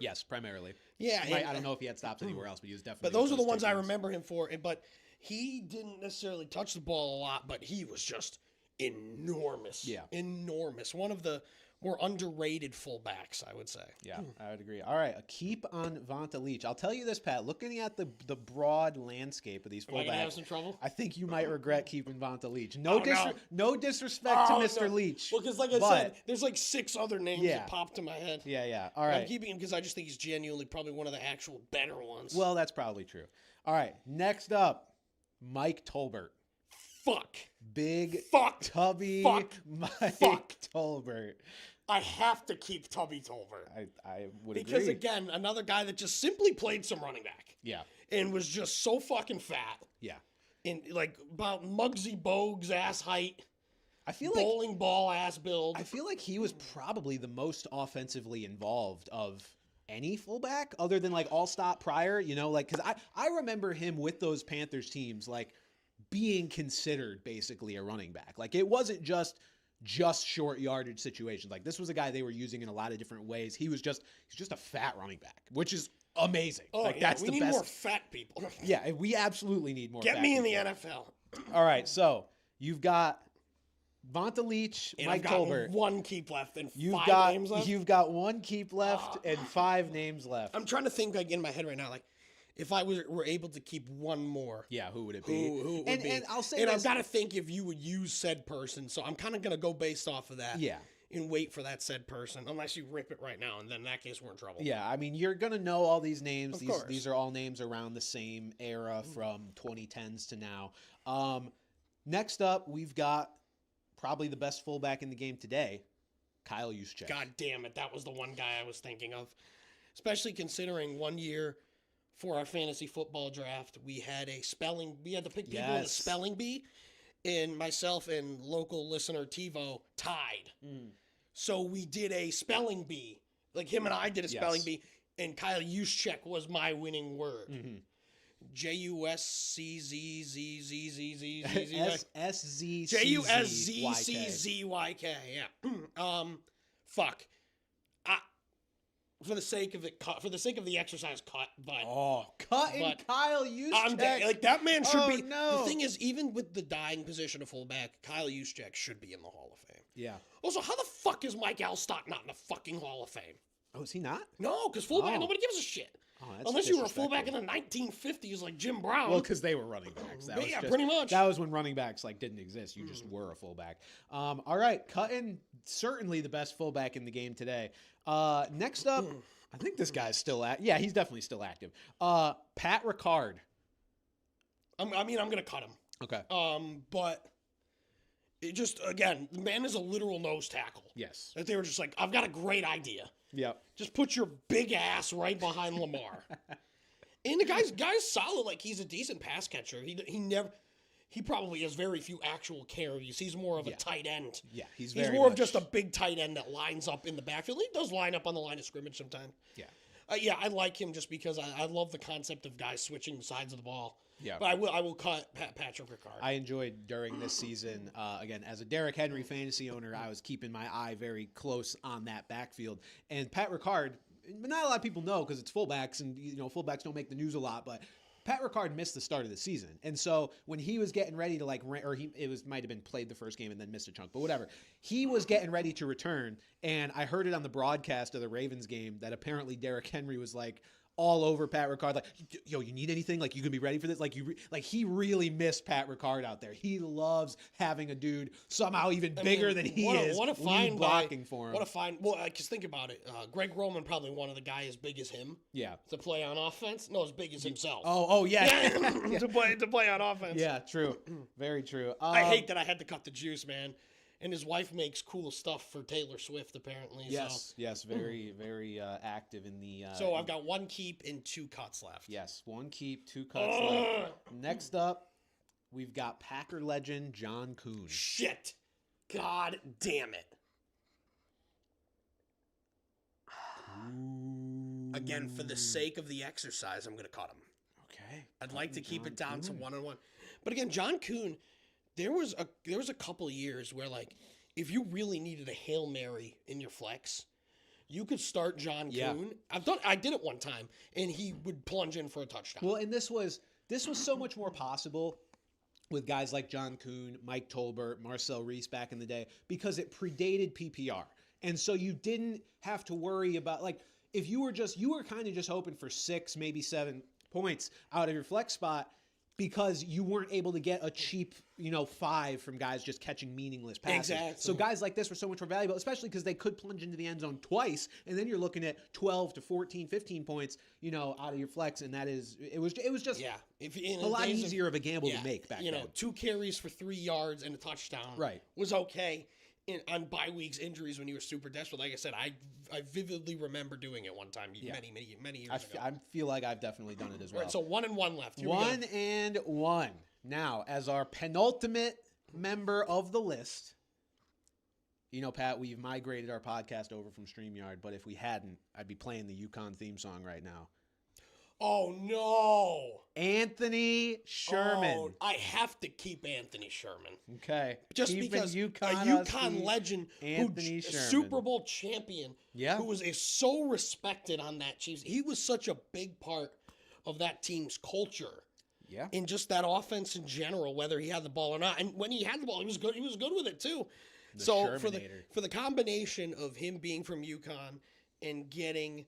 Yes, primarily. Yeah. I don't know if he had stops anywhere else, but he was definitely. But those are the ones I remember him for. But he didn't necessarily touch the ball a lot, but he was just enormous. Yeah. Enormous. One of the more underrated fullbacks, I would say. Yeah, I would agree. All right, a keep on Vonta Leach. I'll tell you this, Pat. Looking at the broad landscape of these Am I gonna have fullbacks, some trouble? I think you might regret keeping Vonta Leach. No. No disrespect to Oh, Mr. no. Leach. Well, because like I said, there's like 6 other names Yeah. that popped in my head. Yeah. All I'm right. keeping him because I just think he's genuinely probably one of the actual better ones. Well, that's probably true. All right, next up, Mike Tolbert. fuck. Big Fuck. Tubby Fuck. Mike Fuck. Tolbert. I have to keep Tubby Tolbert. I would Because agree. again, another guy that just simply played some running back Yeah. and was just so fucking fat Yeah. and like about Muggsy Bogues ass height, I feel like bowling ball ass build. I feel like he was probably the most offensively involved of any fullback other than like All-Stop Pryor, you know, like, because I remember him with those Panthers teams, like, being considered basically a running back. Like, it wasn't just short yardage situations. Like, this was a guy they were using in a lot of different ways. He's just a fat running back, which is amazing. Oh, like, yeah, that's we the need best. more fat people. Yeah, we absolutely need more Get fat me in people. the NFL. All right, so you've got Vonta Leach, And Mike I've got Tolbert. one keep left and You've 5 got names left. you've got one keep left and 5 names left. I'm trying to think like in my head right now, like if I were able to keep one more, Yeah, who would it be? who would and, be? and I'll say And this. I've got to think if you would use said person. So I'm kind of gonna go based off of that. Yeah. And wait for that said person, unless you rip it right now, and then in that case we're in trouble. Yeah, I mean, you're going to know all these names. Of course. These are all names around the same era from 2010s to now. Next up, we've got probably the best fullback in the game today, Kyle Juszczyk. God damn it, that was the one guy I was thinking of. Especially considering one year for our fantasy football draft, we had to pick people in the Yes. spelling bee, and myself and local listener TiVo tied. So we did a spelling bee. Like him and I did a spelling Yes. bee, and Kyle Juszczyk was my winning word. Juszczzyk. SZCZYK. Juszczyzyk. Yeah. Fuck. For the sake of it, for the sake of the exercise, cut. But Cutting but Kyle Juszczyk. like that man should Oh, be. no. The thing is, even with the dying position of fullback, Kyle Juszczyk should be in the Hall of Fame. Yeah. Also, how the fuck is Mike Alstott not in the fucking Hall of Fame? Oh, is he not? No, because fullback, Oh. nobody gives a shit. Oh, that's Unless you were a fullback in disrespectful. the 1950s like Jim Brown. Well, because they were running backs. That was Yeah, just- pretty much. That was when running backs like didn't exist. You just were a fullback. All right, cutting certainly the best fullback in the game today. Next up, I think this guy's still yeah, he's definitely still active. Pat Ricard. I'm going to cut him. Okay. But it just, again, the man is a literal nose tackle. Yes. That they were just like, I've got a great idea. Yep. Just put your big ass right behind Lamar. And the guy's solid. Like, he's a decent pass catcher. He probably has very few actual carries. He's more of a tight end. Yeah, he's He's very more of much- just a big tight end that lines up in the backfield. He does line up on the line of scrimmage sometimes. Yeah. Yeah, I like him just because I love the concept of guys switching the sides of the ball. Yeah. But I will cut Patrick Ricard. I enjoyed during this season, again, as a Derrick Henry fantasy owner, I was keeping my eye very close on that backfield. And Pat Ricard, not a lot of people know because it's fullbacks and, you know, fullbacks don't make the news a lot, but Pat Ricard missed the start of the season. And so when he was getting ready to might have been played the first game and then missed a chunk, but whatever. He was getting ready to return. And I heard it on the broadcast of the Ravens game that apparently Derrick Henry was like, all over Pat Ricard, like, yo, you need anything? Like, you gonna be ready for this? Like, he really missed Pat Ricard out there. He loves having a dude somehow even bigger than he is. What a fine blocking for him. What a fine. Well, because think about it. Greg Roman probably wanted a guy as big as him. Yeah. To play on offense. No, as big as himself. Oh yeah. to play on offense. Yeah, true. Very true. I hate that I had to cut the juice, man. And his wife makes cool stuff for Taylor Swift, apparently. Yes, yes, very, very active in the. So I've got 1 keep and 2 cuts left. Yes, 1 keep, 2 cuts left. Next up, we've got Packer legend John Kuhn. Shit. God damn it. Again, for the sake of the exercise, I'm going to cut him. Okay. I'd like to keep John it down to Kuhn. 1-on-1. But again, John Kuhn, there was a couple of years where, like, if you really needed a Hail Mary in your flex, you could start John Kuhn. I did it one time, and he would plunge in for a touchdown. Well, and this was so much more possible with guys like John Kuhn, Mike Tolbert, Marcel Reese back in the day because it predated PPR. And so you didn't have to worry about, like, if you were kind of just hoping for 6, maybe 7 points out of your flex spot because you weren't able to get a cheap, 5 from guys just catching meaningless passes. Exactly. So guys like this were so much more valuable, especially because they could plunge into the end zone twice, and then you're looking at 12 to 14, 15 points, out of your flex, and it was just a lot easier of a gamble to make back then. 2 carries for 3 yards and a touchdown was okay. On bye weeks, injuries when you were super desperate. Like I said, I vividly remember doing it one time many years ago. I feel like I've definitely done it as well. All right, so 1-1 left. Here 1-1. Now, as our penultimate member of the list, Pat, we've migrated our podcast over from StreamYard, but if we hadn't, I'd be playing the UConn theme song right now. Oh, no. Anthony Sherman. Oh, I have to keep Anthony Sherman. Okay. Just Keeping because UConn a UConn legend, Anthony Sherman. Super Bowl champion, who was so respected on that Chiefs. He was such a big part of that team's culture. Yeah. And just that offense in general, whether he had the ball or not. And when he had the ball, he was good. He was good with it, too. So for the combination of him being from UConn and getting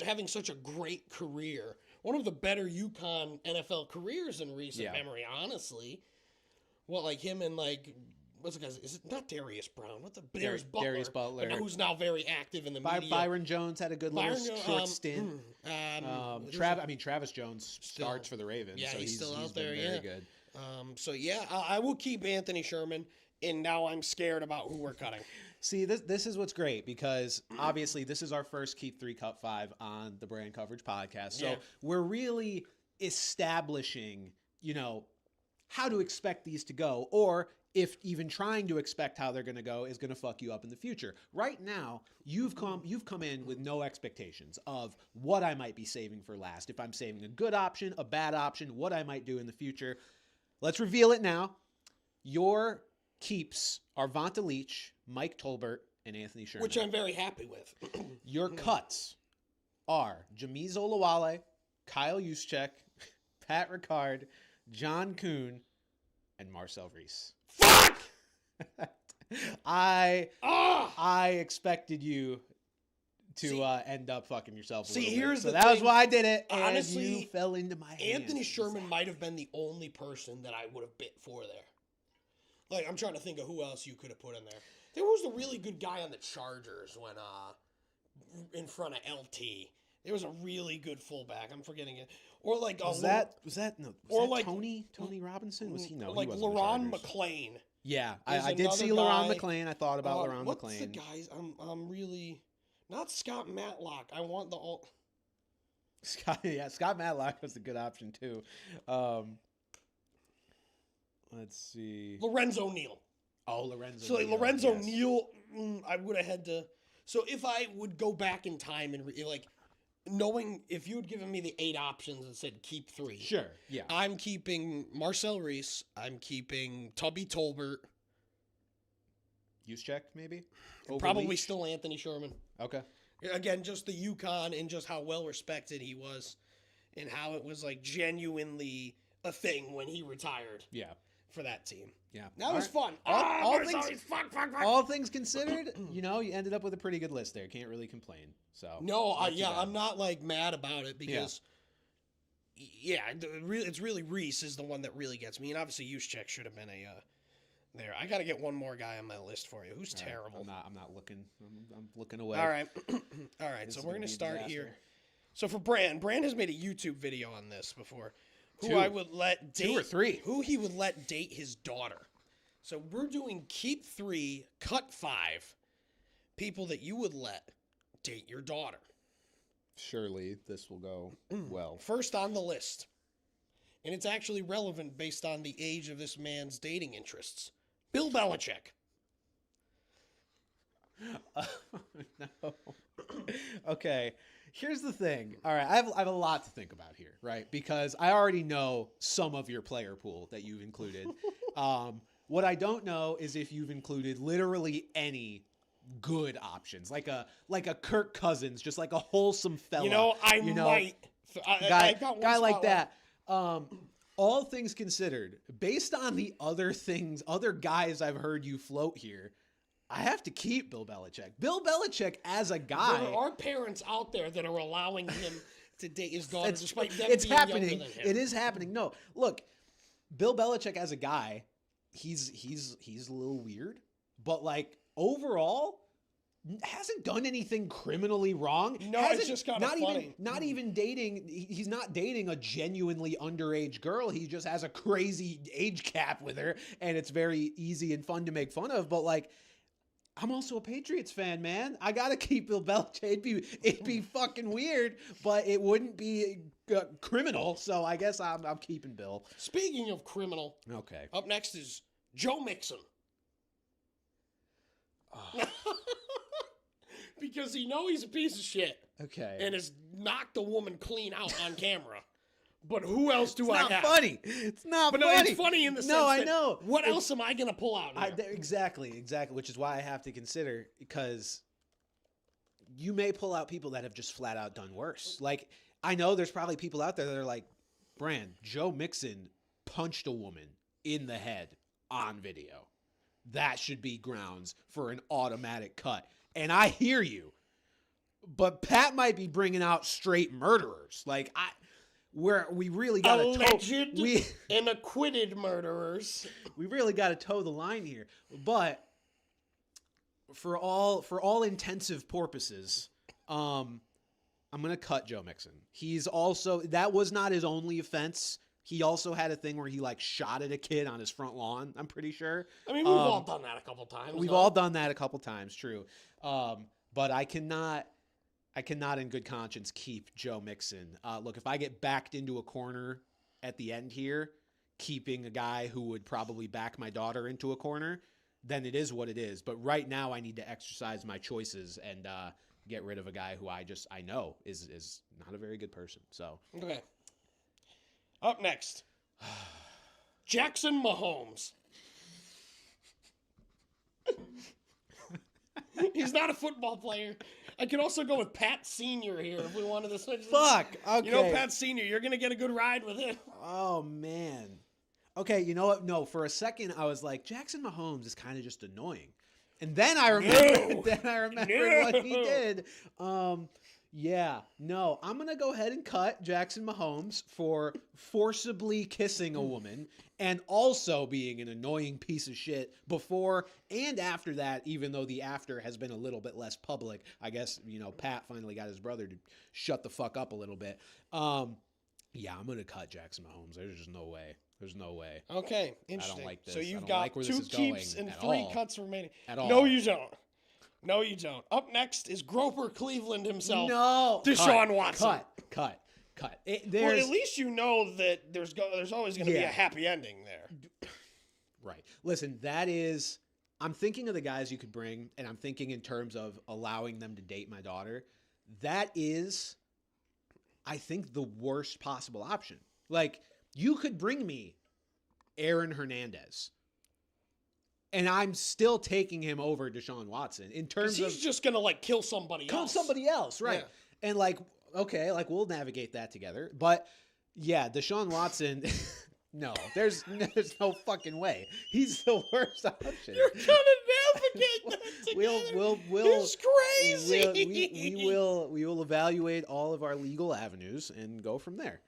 having such a great career, one of the better UConn NFL careers in recent memory, honestly. Well, like him and what's the guy's? Is it not Darius Brown? What the Darius Butler? Darius Butler, who's now very active in the media. Byron Jones had a good little short stint. Travis Jones starts for the Ravens. Yeah, so he's still out been there. Very good. I will keep Anthony Sherman, and now I'm scared about who we're cutting. See, this is what's great because obviously this is our first Keep 3 Cut 5 on the Brand Coverage Podcast. So we're really establishing, how to expect these to go, or if even trying to expect how they're going to go is going to fuck you up in the future. Right now, you've come in with no expectations of what I might be saving for last. If I'm saving a good option, a bad option, what I might do in the future. Let's reveal it now. Your keeps are Vonta Leach, Mike Tolbert, and Anthony Sherman. Which I'm very happy with. Your cuts are Jameez Olawale, Kyle Juszczyk, Pat Ricard, John Kuhn, and Marcel Reese. Fuck! I expected you to end up fucking yourself a little bit. So that was why I did it. And honestly, you fell into my hands. Anthony Sherman might have been the only person that I would have bit for there. Like, I'm trying to think of who else you could have put in there. There was a really good guy on the Chargers when in front of LT. There was a really good fullback. I'm forgetting it. Or like was that Tony Robinson? Was he no? Like LaRon McClain. Yeah, I did see LaRon McClain. I thought about LaRon McClain. What's the guys? I'm really not Scott Matlock. I want the all. Scott Matlock was a good option too. Let's see. Lorenzo Neal. Oh, Lorenzo. So Lorenzo Neal, I would have had to. So if I would go back in time and knowing if you had given me the 8 options and said keep 3. Sure. Yeah. I'm keeping Marcel Reese. I'm keeping Tubby Tolbert. Juszczyk, maybe? Probably still Anthony Sherman. Okay. Again, just the UConn and just how well respected he was and how it was like a thing when he retired. Yeah. For that team. Yeah. That was fun. All things considered, you ended up with a pretty good list there. Can't really complain. So no, I'm not mad about it because it's really Reese is the one that really gets me, and obviously Juszczyk should have been there. I got to get one more guy on my list for you. Who's terrible? I'm not looking. I'm looking away. All right. All right. So we're gonna start here. So for Bran has made a YouTube video on this before. Who I would let date 2 or 3. Who he would let date his daughter. So we're doing keep 3, cut 5. People that you would let date your daughter. Surely this will go well. First on the list. And it's actually relevant based on the age of this man's dating interests. Bill Belichick. No. Okay. Here's the thing. All right, I have a lot to think about here, right? Because I already know some of your player pool that you've included. What I don't know is if you've included literally any good options, like a Kirk Cousins, just like a wholesome fella. You know, I might. I got one guy like spot that. All things considered, based on the other guys I've heard you float here, I have to keep Bill Belichick. Bill Belichick as a guy. There are parents out there that are allowing him to date his daughter despite them it's being happening. younger than him. It is happening. No, look, Bill Belichick as a guy, he's a little weird, but like overall, hasn't done anything criminally wrong. No, it's just kind of funny. Not even dating. He's not dating a genuinely underage girl. He just has a crazy age cap with her, and it's very easy and fun to make fun of. But like, I'm also a Patriots fan, man. I gotta keep Bill Belichick. It'd be fucking weird, but it wouldn't be criminal. So I guess I'm keeping Bill. Speaking of criminal, Okay. up next is Joe Mixon. Because he's a piece of shit Okay. and has knocked a woman clean out on camera. But who else do It's I not have? funny. It's not But funny. no, it's funny in the sense I that know. what else am I going to pull out here? Exactly, which is why I have to consider, because you may pull out people that have just flat out done worse. Like, I know there's probably people out there that are like, Bran, Joe Mixon punched a woman in the head on video. That should be grounds for an automatic cut. And I hear you, but Pat might be bringing out straight murderers. Like, we really got alleged and acquitted murderers. We really got to toe the line here. But for all intensive purposes, I'm gonna cut Joe Mixon. He's also, that was not his only offense. He also had a thing where he like shot at a kid on his front lawn. I'm pretty sure. I mean, we've all done that a couple times. We've all done that a couple times. True. But I cannot in good conscience keep Joe Mixon. Look, if I get backed into a corner at the end here, keeping a guy who would probably back my daughter into a corner, then it is what it is. But right now I need to exercise my choices and get rid of a guy who I know is not a very good person. So okay. Up next, Jackson Mahomes. He's not a football player. I could also go with Pat Sr. here if we wanted to switch. Fuck. Okay. You know, Pat Sr., you're going to get a good ride with him. Oh, man. Okay, you know what? No, for a second I was like, Jackson Mahomes is kind of just annoying. And then I remembered, what he did. Yeah, no, I'm going to go ahead and cut Jackson Mahomes for forcibly kissing a woman and also being an annoying piece of shit before and after that, even though the after has been a little bit less public. I guess, Pat finally got his brother to shut the fuck up a little bit. Yeah, I'm going to cut Jackson Mahomes. There's just no way. There's no way. Okay, interesting. I don't like this. So you've got 2 keeps and 3 cuts remaining. At all. No, you don't. No, you don't. Up next is Groper Cleveland himself. No. Deshaun Watson. Cut. Well, at least you know that there's always going to be a happy ending there. Right. Listen, I'm thinking of the guys you could bring, and I'm thinking in terms of allowing them to date my daughter. That is, I think, the worst possible option. Like, you could bring me Aaron Hernandez, and I'm still taking him over Deshaun Watson in terms of he's just gonna like kill somebody else, right? Yeah. And like, okay, like we'll navigate that together. But yeah, Deshaun Watson, no, there's no fucking way. He's the worst option. You're gonna navigate that together. We'll it's crazy. We will evaluate all of our legal avenues and go from there.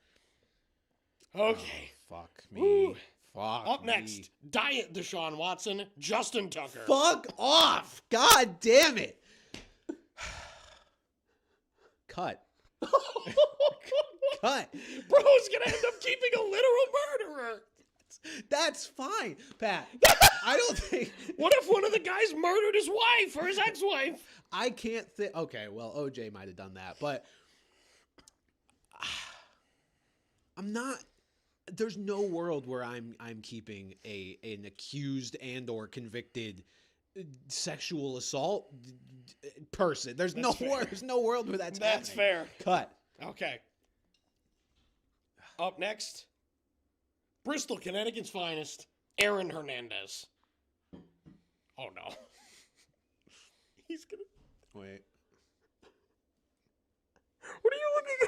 Okay. Oh, fuck me. Woo. Fuck Up me. next, Diet Deshaun Watson, Justin Tucker. Fuck off. God damn it. Cut. Cut. Bro's gonna end up keeping a literal murderer. That's fine, Pat. I don't think. What if one of the guys murdered his wife or his ex-wife? I can't think. Okay, well, OJ might have done that, but I'm not. There's no world where I'm keeping an accused and or convicted sexual assault person. There's That's there's no world where that's That's happening. fair. Cut. Okay. Up next, Bristol, Connecticut's finest, Aaron Hernandez. Oh no. He's gonna. Wait. What are you looking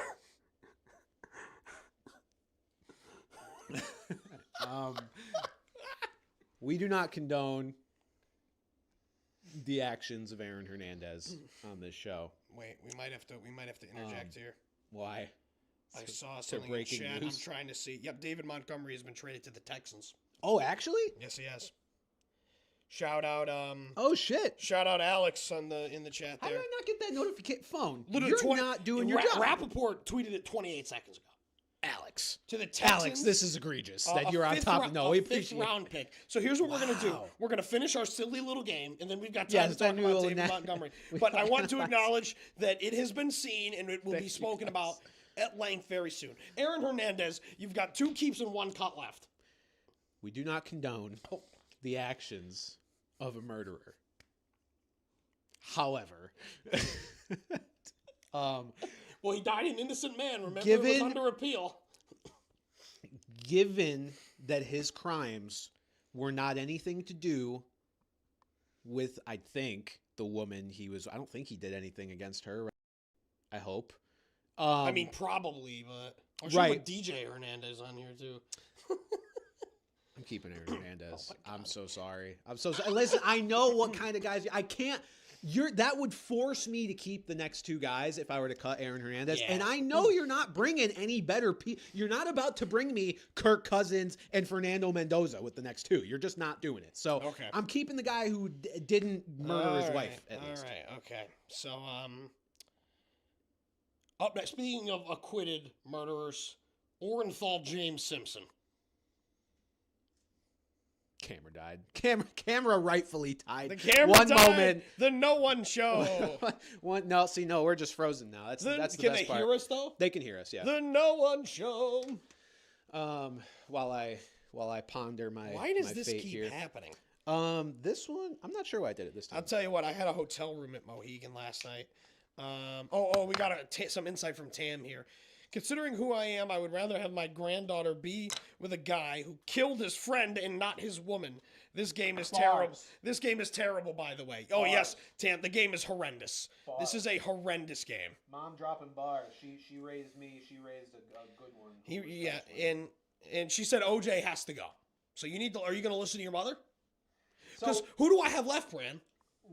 at? We do not condone the actions of Aaron Hernandez on this show. Wait, we might have to interject here. Why? I saw something in chat. News? I'm trying to see. Yep, David Montgomery has been traded to the Texans. Oh, actually? Yes, he has. Shout out. Oh shit! Shout out Alex in the chat How there. did I not get that notification? Phone. Literally You're not doing your job. Rappaport tweeted it 28 seconds ago. Alex. To the Texans. Alex, this is egregious that a you're on top. round, No, we a fifth appreciate round pick. So here's what we're gonna do. Wow. We're gonna finish our silly little game, and then we've got time Yes, to talk then about we'll David Montgomery. But I want to acknowledge that it has been seen, and it will be spoken about at length very soon. Aaron Hernandez, you've got 2 keeps and 1 cut left. We do not condone the actions of a murderer. However, Well, he died an innocent man. Remember, it was Given- under appeal. given that his crimes were not anything to do with, I think, the woman he was, I don't think he did anything against her. I hope. I mean, probably, but I should right. put DJ Hernandez on here too. I'm keeping Aaron Hernandez. I'm so sorry. I'm so sorry. Listen, I know what kind of guys I can't. That would force me to keep the next 2 guys if I were to cut Aaron Hernandez. Yeah. And I know you're not bringing any better you're not about to bring me Kirk Cousins and Fernando Mendoza with the next 2. You're just not doing it. So Okay. I'm keeping the guy who didn't murder his wife. At least. All right. Okay. So, up next, speaking of acquitted murderers, Orenthal James Simpson. Camera died. Camera rightfully died. The camera One died. moment. The no one show. No, we're just frozen now. That's the Can best they part. hear us though? They can hear us, yeah. The no one show. While I ponder my Why does my this fate keep here. happening? This one, I'm not sure why I did it this time. I'll tell you what. I had a hotel room at Mohegan last night. We got some insight from Tam here. Considering who I am, I would rather have my granddaughter be with a guy who killed his friend and not his woman. This game is terrible. This game is terrible, by the way. Oh, yes, Tam, the game is horrendous. This is a horrendous game. Mom dropping bars. She raised me. She raised a good one. And she said OJ has to go. So you need to. Are you going to listen to your mother? Because who do I have left, Bran?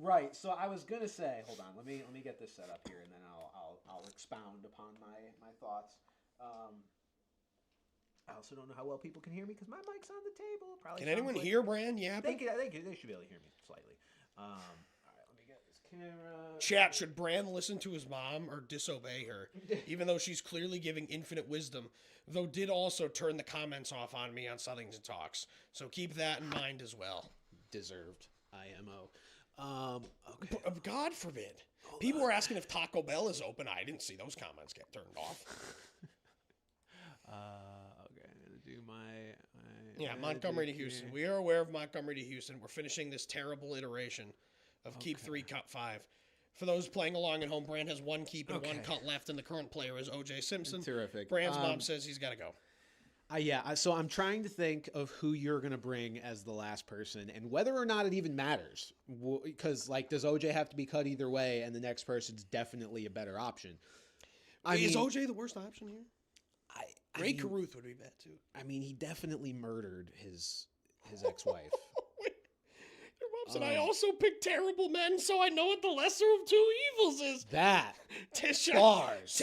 Right. So I was gonna say, hold on. Let me get this set up here, and then I'll expound upon my thoughts. I also don't know how well people can hear me because my mic's on the table. Probably. Can anyone hear Bran? Yeah. They should be able to hear me slightly. All right. Let me get this camera. Chat, should Bran listen to his mom or disobey her? Even though she's clearly giving infinite wisdom, though did also turn the comments off on me on Southington Talks. So keep that in mind as well. Deserved. IMO. Okay. God forbid. People were asking if Taco Bell is open. I didn't see those comments get turned off. Okay, I'm gonna do my Yeah, Montgomery to Houston. We are aware of Montgomery to Houston. We're finishing this terrible iteration of keep 3, cut 5. For those playing along at home, Bran has 1 keep and 1 cut left, and the current player is O.J. Simpson. Terrific. Bran's mom says he's got to go. So I'm trying to think of who you're going to bring as the last person and whether or not it even matters. Because, does OJ have to be cut either way, and the next person's definitely a better option? Is OJ the worst option here? Ray Caruth would be bad, too. I mean, he definitely murdered his ex-wife. Your mom said, I also picked terrible men, so I know what the lesser of 2 evils is. That. Bars.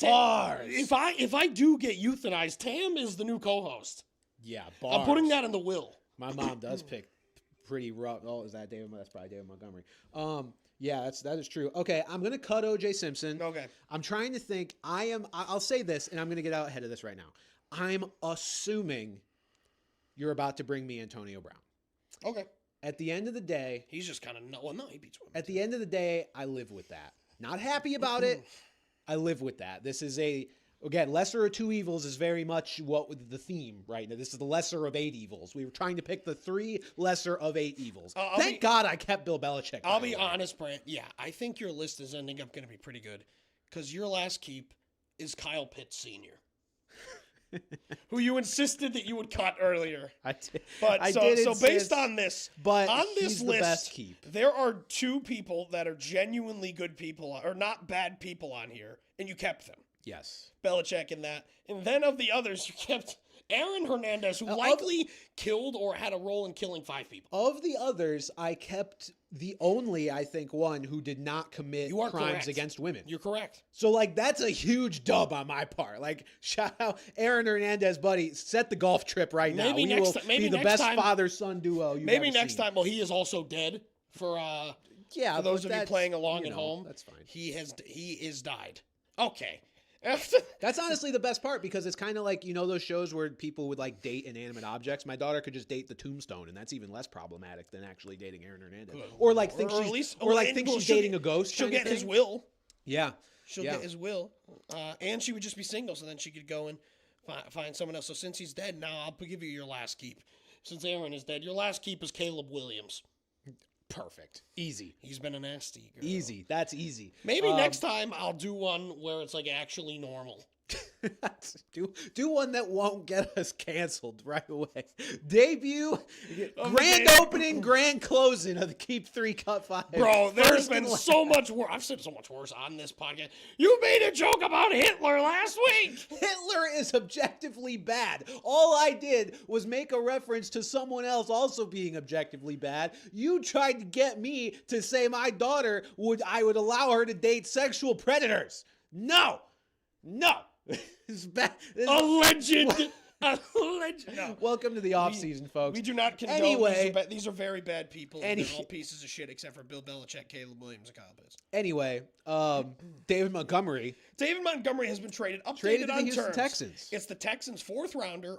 Bars. If I do get euthanized, Tam is the new co-host. Yeah, bars. I'm putting that in the will. My mom does pick pretty rough. Oh, is that David? That's probably David Montgomery. Yeah, that is true. Okay, I'm gonna cut O.J. Simpson. Okay. I'm trying to think. I'll say this, and I'm gonna get out ahead of this right now. I'm assuming you're about to bring me Antonio Brown. Okay. At the end of the day, he's just kind of no, he beats women. At the end of the day, I live with that. Not happy about it. I live with that. This is Again, lesser of two evils is very much what the theme right now. This is the lesser of 8 evils. We were trying to pick the 3 lesser of 8 evils. Thank God I kept Bill Belichick. I'll be honest, Brant. Yeah, I think your list is ending up going to be pretty good because your last keep is Kyle Pitts Sr., who you insisted that you would cut earlier. I did. But so based on this, but on this he's list, the best keep. There are 2 people that are genuinely good people or not bad people on here, and you kept them. Yes. Belichick and that. And then of the others, you kept Aaron Hernandez, who likely killed or had a role in killing 5 people. Of the others, I kept the only, I think, one who did not commit crimes against women. You're correct. So, like, that's a huge dub on my part. Like, shout out Aaron Hernandez, buddy. Set the golf trip right now. Maybe next time. Maybe be the next best time, father-son duo you've Maybe ever next seen. time. Well, he is also dead for those of you playing along at home. That's fine. He is died. Okay. That's honestly the best part because it's kind of like, you know, those shows where people would like date inanimate objects. My daughter could just date the tombstone, and that's even less problematic than actually dating Aaron Hernandez. Or like think she's dating a ghost. She'll get his will. Yeah, she'll get his will, and she would just be single, so then she could go and find someone else. So since he's dead, now I'll give you your last keep. Since Aaron is dead, your last keep is Caleb Williams. Perfect. Easy. He's been a nasty girl. Easy. That's easy. Maybe next time I'll do one where it's like actually normal. do one that won't get us canceled right away. Debut, grand opening, grand closing of the Keep 3 Cut 5. Bro, there's been so much worse. I've said so much worse on this podcast. You made a joke about Hitler last week. Hitler is objectively bad. All I did was make a reference to someone else also being objectively bad. You tried to get me to say my daughter I would allow her to date sexual predators. No. This is bad. Alleged. No. Welcome to the off season, folks. We do not condone. Anyway, these are very bad people. They're all pieces of shit except for Bill Belichick, Caleb Williams, and Kyle Pitts. Anyway, David Montgomery. David Montgomery has been traded to the on Houston terms. Texans. It's the Texans' 4th rounder,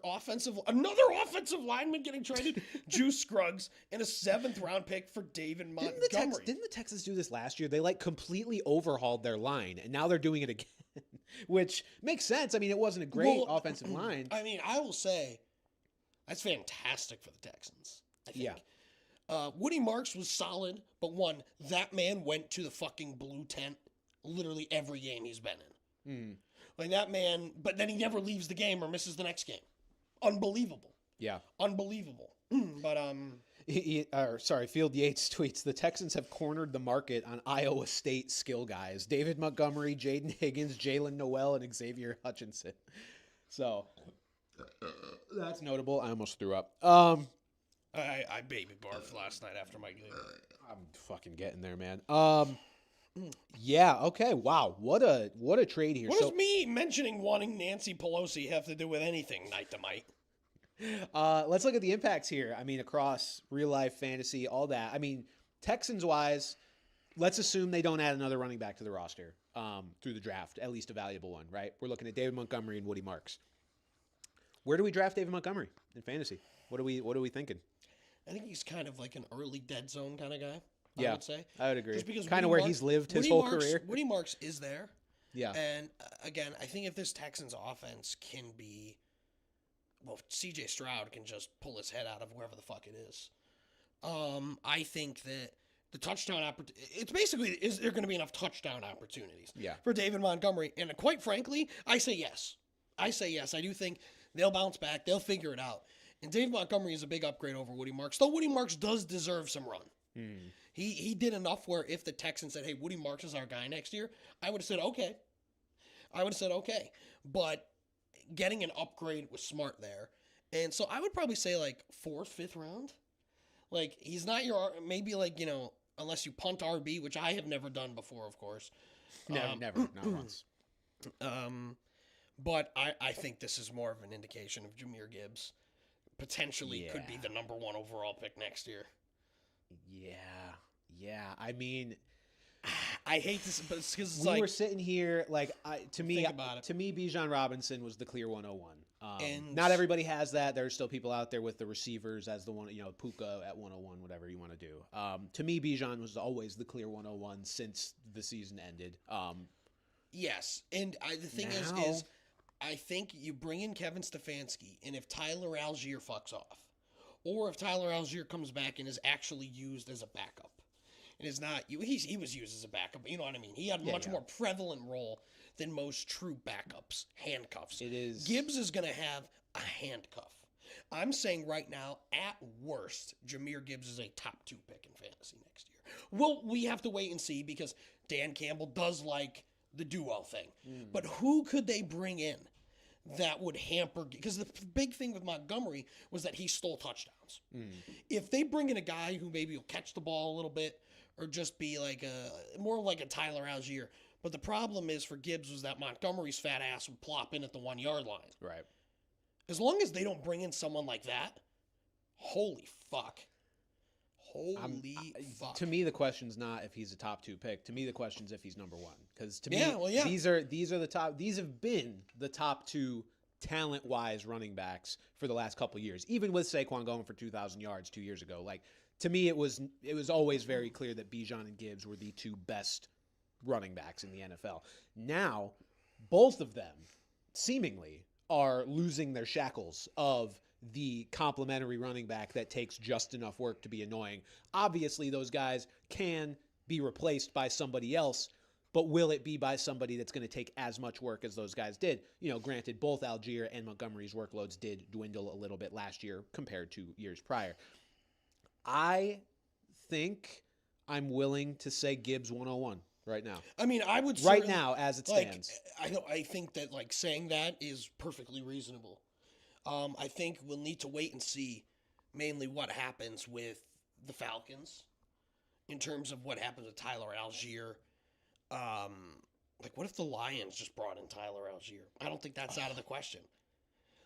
another offensive lineman getting traded, Juice Scruggs, and a 7th round pick for David Montgomery. Didn't the Texans do this last year? They like completely overhauled their line, and now they're doing it again. Which makes sense. I mean, it wasn't a great offensive line. I mean, I will say that's fantastic for the Texans. I think. Yeah. Woody Marks was solid, but that man went to the fucking blue tent literally every game he's been in. Like that man, but then he never leaves the game or misses the next game. Unbelievable. Yeah. Unbelievable. But Field Yates tweets, the Texans have cornered the market on Iowa State skill guys. David Montgomery, Jaden Higgins, Jalen Noel, and Xavier Hutchinson. So that's notable. I almost threw up. I baby barfed last night after my game. I'm fucking getting there, man. Yeah, okay. Wow. What a trade here. What does me mentioning wanting Nancy Pelosi have to do with anything, Night to Might? Let's look at the impacts here. I mean, across real life, fantasy, all that. I mean, Texans wise, let's assume they don't add another running back to the roster through the draft, at least a valuable one, right? We're looking at David Montgomery and Woody Marks. Where do we draft David Montgomery in fantasy? What are we thinking? I think he's kind of like an early dead zone kind of guy. Yeah, I would say. I would agree. Just because kind of where he's lived his whole career. Woody Marks is there. Yeah. And again, I think if this Texans offense can be, well, C.J. Stroud can just pull his head out of wherever the fuck it is. I think that the touchdown it's basically, is there going to be enough touchdown opportunities for David Montgomery? And quite frankly, I say yes. I do think they'll bounce back. They'll figure it out. And David Montgomery is a big upgrade over Woody Marks. Though Woody Marks does deserve some run. He did enough where if the Texans said, hey, Woody Marks is our guy next year, I would have said, okay. But getting an upgrade was smart there. And so I would probably say like 4th, 5th round. Like, he's not your, maybe like, you know, unless you punt RB, which I have never done before, of course. Never, not once. But I think this is more of an indication of Jahmyr Gibbs potentially could be the number 1 overall pick next year. Yeah. I mean, I hate this, but it's because we were sitting here like to me, Bijan Robinson was the clear 101. And not everybody has that. There's still people out there with the receivers as the one, you know, Puka at 101, whatever you want to do. To me, Bijan was always the clear 101 since the season ended. Yes, and the thing is I think you bring in Kevin Stefanski, and if Tyler Algier fucks off, or if Tyler Algier comes back and is actually used as a backup, and is not, he was used as a backup, but you know what I mean? He had a much more prevalent role than most true backups, handcuffs. It is. Gibbs is going to have a handcuff. I'm saying right now, at worst, Jahmyr Gibbs is a top 2 pick in fantasy next year. Well, we have to wait and see because Dan Campbell does like the duo thing. But who could they bring in that would hamper? Because the big thing with Montgomery was that he stole touchdowns. If they bring in a guy who maybe will catch the ball a little bit or just be like more like a Tyler Algier. But the problem is for Gibbs was that Montgomery's fat ass would plop in at the 1 yard line. Right. As long as they don't bring in someone like that, holy fuck. Holy fuck. To me, the question's not if he's a top 2 pick. To me, the question's if he's number 1. Because to me, these are the top. These have been the top 2 talent-wise running backs for the last couple of years. Even with Saquon going for 2,000 yards 2 years ago, like to me, it was always very clear that Bijan and Gibbs were the 2 best running backs in the NFL. Now, both of them seemingly are losing their shackles of the complimentary running back that takes just enough work to be annoying. Obviously, those guys can be replaced by somebody else, but will it be by somebody that's going to take as much work as those guys did? You know, granted, both Algier and Montgomery's workloads did dwindle a little bit last year compared to years prior. I think I'm willing to say Gibbs 101 right now. I mean, I would right now as it stands. I think that like saying that is perfectly reasonable. I think we'll need to wait and see mainly what happens with the Falcons in terms of what happens with Tyler Algier. Like, what if the Lions just brought in Tyler Algier? I don't think that's out of the question.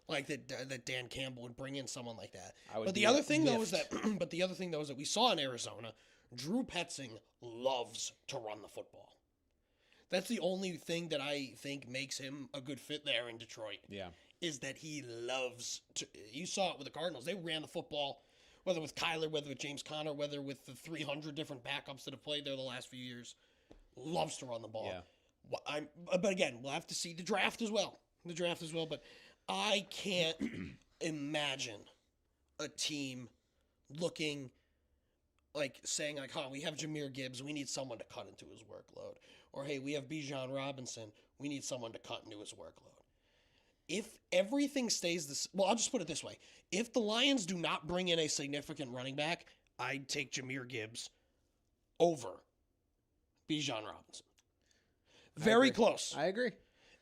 Like that Dan Campbell would bring in someone like that. But the other thing though is that we saw in Arizona, Drew Petzing loves to run the football. That's the only thing that I think makes him a good fit there in Detroit. Yeah. Is that he loves to. You saw it with the Cardinals. They ran the football, whether with Kyler, whether with James Conner, whether with the 300 different backups that have played there the last few years. Loves to run the ball. Yeah. But again, we'll have to see the draft as well. But I can't imagine a team looking like saying like, we have Jahmyr Gibbs, we need someone to cut into his workload. Or, hey, we have Bijan Robinson, we need someone to cut into his workload. If everything stays this, well, I'll just put it this way. If the Lions do not bring in a significant running back, I'd take Jahmyr Gibbs over Bijan Robinson. Very close. I agree.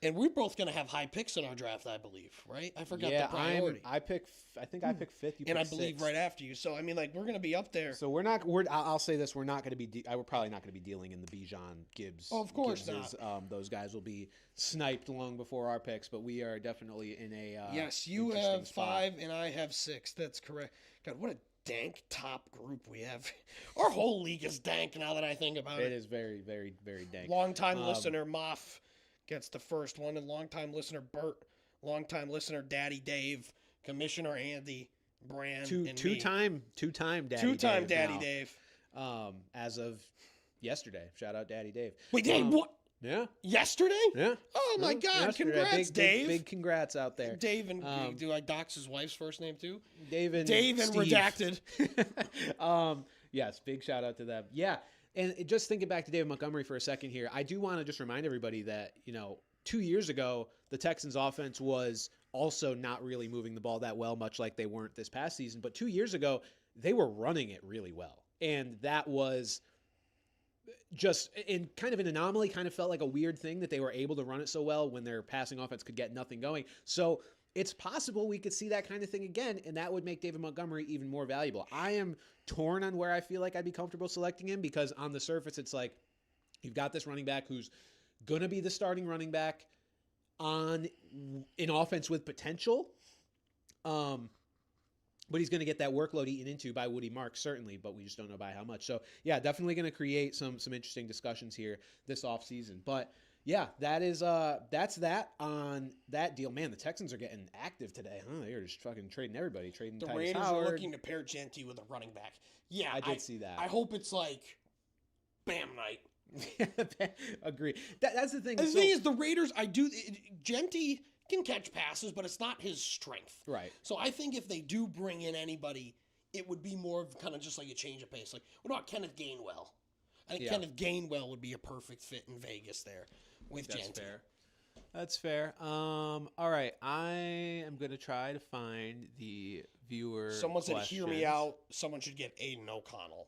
And we're both going to have high picks in our draft, I believe, right? I forgot the priority. I think I pick 5th. You and pick I believe 6th. right after you. So, I mean, like, we're going to be up there. So I'll say this. We're not going to be, we're probably not going to be dealing in the Bijan Gibbs. Oh, of course Gibbses. not. Those guys will be sniped long before our picks, but we are definitely in a yes, you have spot. 5 and I have 6. That's correct. God, what a dank top group we have. Our whole league is dank now that I think about it. It is very, very, very dank. Long-time listener Moff gets the first one, and long-time listener Bert, long-time listener Daddy Dave, Commissioner Andy, Bran, and two-time Daddy two-time Dave Daddy now. Dave. As of yesterday. Shout out Daddy Dave. Wait, Dave, what? Yeah. Yesterday? Yeah. Oh, my God. Yesterday. Congrats, Dave. Big congrats out there. Dave and do I dox his wife's first name, too? Dave and Steve. Redacted. Yes, big shout out to them. Yeah. And just thinking back to David Montgomery for a second here, I do want to just remind everybody that, 2 years ago, the Texans offense was also not really moving the ball that well, much like they weren't this past season. But 2 years ago, they were running it really well. And that was just in kind of an anomaly, kind of felt like a weird thing that they were able to run it so well when their passing offense could get nothing going. So it's possible we could see that kind of thing again, and that would make David Montgomery even more valuable. I am torn on where I feel like I'd be comfortable selecting him because on the surface, it's like you've got this running back who's going to be the starting running back on an offense with potential. But he's going to get that workload eaten into by Woody Marks, certainly, but we just don't know by how much. So, yeah, definitely going to create some interesting discussions here this offseason. But, yeah, that's that on that deal. Man, the Texans are getting active today, huh? They're just fucking trading everybody, trading the Titus Raiders Howard. are looking to pair Genty with a running back. Yeah, I did see that. I hope it's like Bam night. Agree. That's the thing. The thing is, the Raiders, Genty can catch passes, but it's not his strength. Right. So I think if they do bring in anybody, it would be more of kind of just like a change of pace. Like, what about Kenneth Gainwell? I think Kenneth Gainwell would be a perfect fit in Vegas there with That's Gentile. fair. That's fair. All right. I am going to try to find the viewer Someone said, questions. hear me out. Someone should get Aiden O'Connell.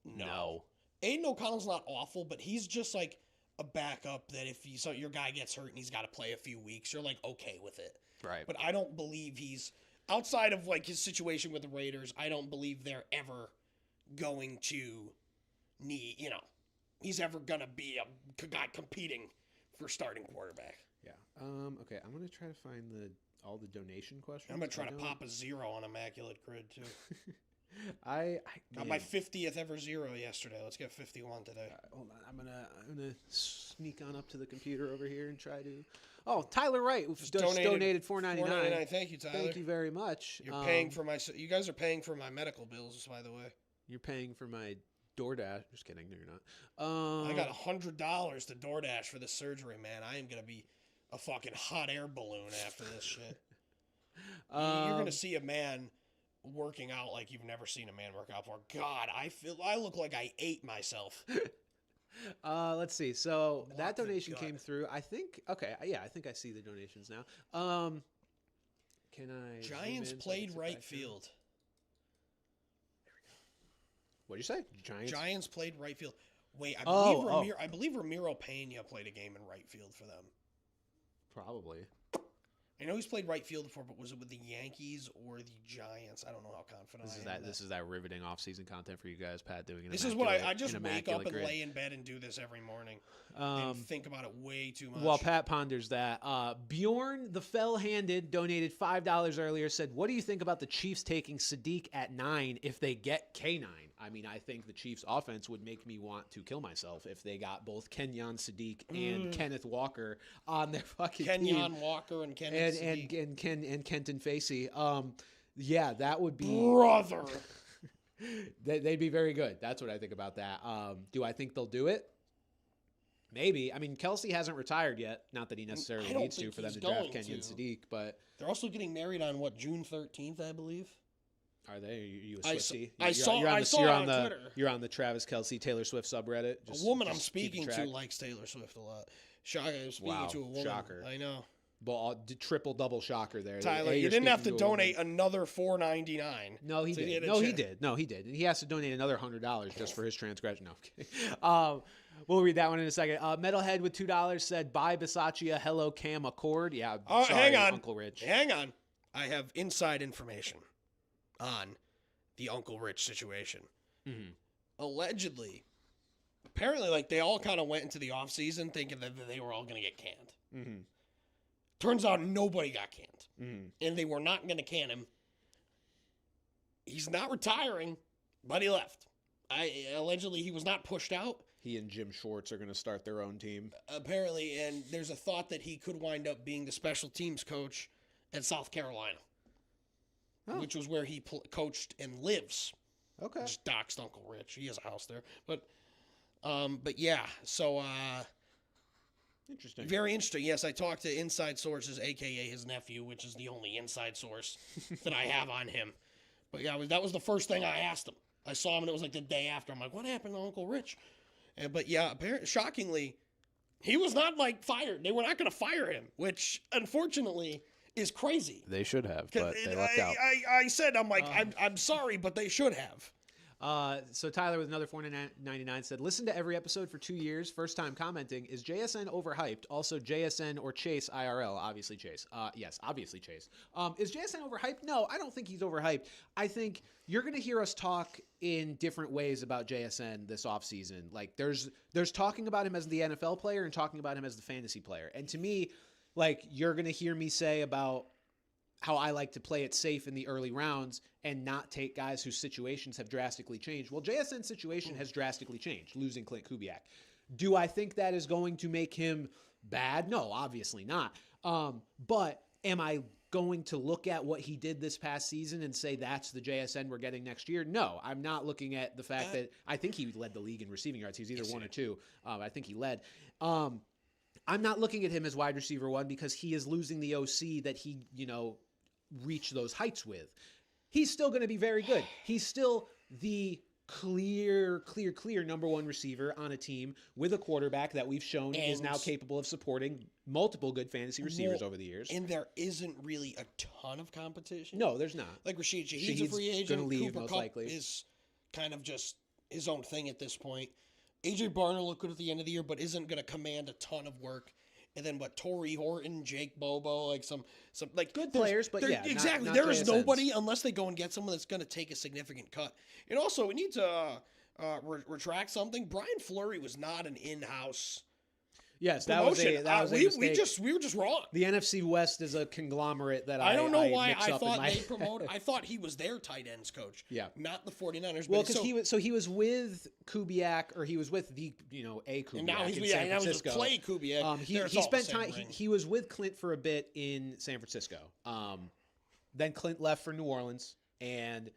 No. Aiden O'Connell's not awful, but he's just like a backup that if your guy gets hurt and he's got to play a few weeks, you're like okay with it. Right. But I don't believe he's outside of like his situation with the Raiders. I don't believe they're ever going to need, he's ever going to be a guy competing for starting quarterback. Yeah. Okay. I'm going to try to find all the donation questions. I'm going to try to pop a 0 on Immaculate Grid too. I got my 50th ever 0 yesterday. Let's get 51 today. Hold on, I'm gonna sneak on up to the computer over here and try to. Oh, Tyler Wright just donated $4.99. $4.99. Thank you, Tyler. Thank you very much. You're paying for you guys are paying for my medical bills, by the way. You're paying for my DoorDash. Just kidding. No, you're not. I got $100 to DoorDash for this surgery, man. I am gonna be a fucking hot air balloon after this shit. You're gonna see a man working out like you've never seen a man work out before. God, I look like I ate myself. Let's see. So that donation came through. I think. Okay. Yeah, I think I see the donations now. Can I? Giants played right field. What'd you say? Giants played right field. Wait, I believe Ramiro Pena played a game in right field for them. Probably. I know he's played right field before, but was it with the Yankees or the Giants? I don't know how confident I am. This is that riveting off-season content for you guys, Pat. Doing this is what I just wake up and lay in bed and do this every morning and think about it way too much. While Pat ponders that, Bjorn the Fell-Handed donated $5 earlier. Said, "What do you think about the Chiefs taking Sadiq at 9 if they get K9?" I mean, I think the Chiefs' offense would make me want to kill myself if they got both Kenyon Sadiq and Kenneth Walker on their fucking team. Kenyon Walker and Kenneth Sadiq. And Kenton Facey. Yeah, that would be brother. They'd be very good. That's what I think about that. Do I think they'll do it? Maybe. I mean, Kelsey hasn't retired yet. Not that he necessarily needs to for them to draft Kenyon Sadiq, but they're also getting married on June 13th, I believe. Are they? Are you a Swiftie? I saw on Twitter. You're on the Travis Kelce Taylor Swift subreddit. A woman I'm speaking to likes Taylor Swift a lot. Shocker. I'm speaking to a woman. Shocker. I know. Well, triple double shocker there. Tyler, you didn't have to donate another $4.99. No, he did. No, he did. And he has to donate another $100 just for his transgression. No, I'm kidding. We'll read that one in a second. Metalhead with $2 said, "Bye Bisaccia, hello Cam Accord." Yeah, sorry, hang on, Uncle Rich. Hang on. I have inside information on the Uncle Rich situation. Mm-hmm. Allegedly, apparently, like they all kind of went into the offseason thinking that they were all going to get canned. Mm-hmm. Turns out nobody got canned. Mm-hmm. And they were not going to can him. He's not retiring, but he left. Allegedly, he was not pushed out. He and Jim Schwartz are going to start their own team. Apparently, and there's a thought that he could wind up being the special teams coach at South Carolina. Oh. Which was where he coached and lives. Okay. Just doxed Uncle Rich. He has a house there. But yeah, so interesting. Very interesting. Yes, I talked to inside sources, a.k.a. his nephew, which is the only inside source that I have on him. But yeah, that was the first thing I asked him. I saw him, and it was like the day after. I'm like, what happened to Uncle Rich? But yeah, apparently, shockingly, he was not, like, fired. They were not going to fire him, which, unfortunately, is crazy. They should have, but they lucked out. I said, I'm sorry, but they should have. So Tyler with another $4.99 said, "Listen to every episode for 2 years. First time commenting. Is JSN overhyped? Also JSN or Chase IRL? Obviously Chase. Yes, obviously Chase. Is JSN overhyped? No, I don't think he's overhyped. I think you're going to hear us talk in different ways about JSN this offseason. Like there's talking about him as the NFL player and talking about him as the fantasy player. And to me, like you're going to hear me say about how I like to play it safe in the early rounds and not take guys whose situations have drastically changed. Well, JSN's situation has drastically changed, losing Clint Kubiak. Do I think that is going to make him bad? No, obviously not. But am I going to look at what he did this past season and say that's the JSN we're getting next year? No, I'm not looking at the fact that I think he led the league in receiving yards. He was either one or two. I think he led. I'm not looking at him as wide receiver 1 because he is losing the OC that he, reached those heights with. He's still going to be very good. He's still the clear number 1 receiver on a team with a quarterback that we've shown is now capable of supporting multiple good fantasy receivers over the years. And there isn't really a ton of competition. No, there's not. Like Rashid Shaheed's a free agent. Going to leave Cooper most Kupp likely. is kind of just his own thing at this point. AJ Barner looked good at the end of the year, but isn't going to command a ton of work. And then Torrey Horton, Jake Bobo, like some like good players, but yeah, exactly. Not there is JSNs. nobody unless they go and get someone that's going to take a significant cut. And also, we need to retract something. Brian Fleury was not an in-house. Yes, promotion. that was a mistake. We were just wrong. The NFC West is a conglomerate that I don't know why mix I up thought in my they promoted. I thought he was their tight ends coach. Yeah, not the 49ers. Well, because he was with Kubiak, or he was with the a Kubiak and now he's in San Francisco. Now he's with Clay Kubiak. He spent time. He was with Clint for a bit in San Francisco. Then Clint left for New Orleans, and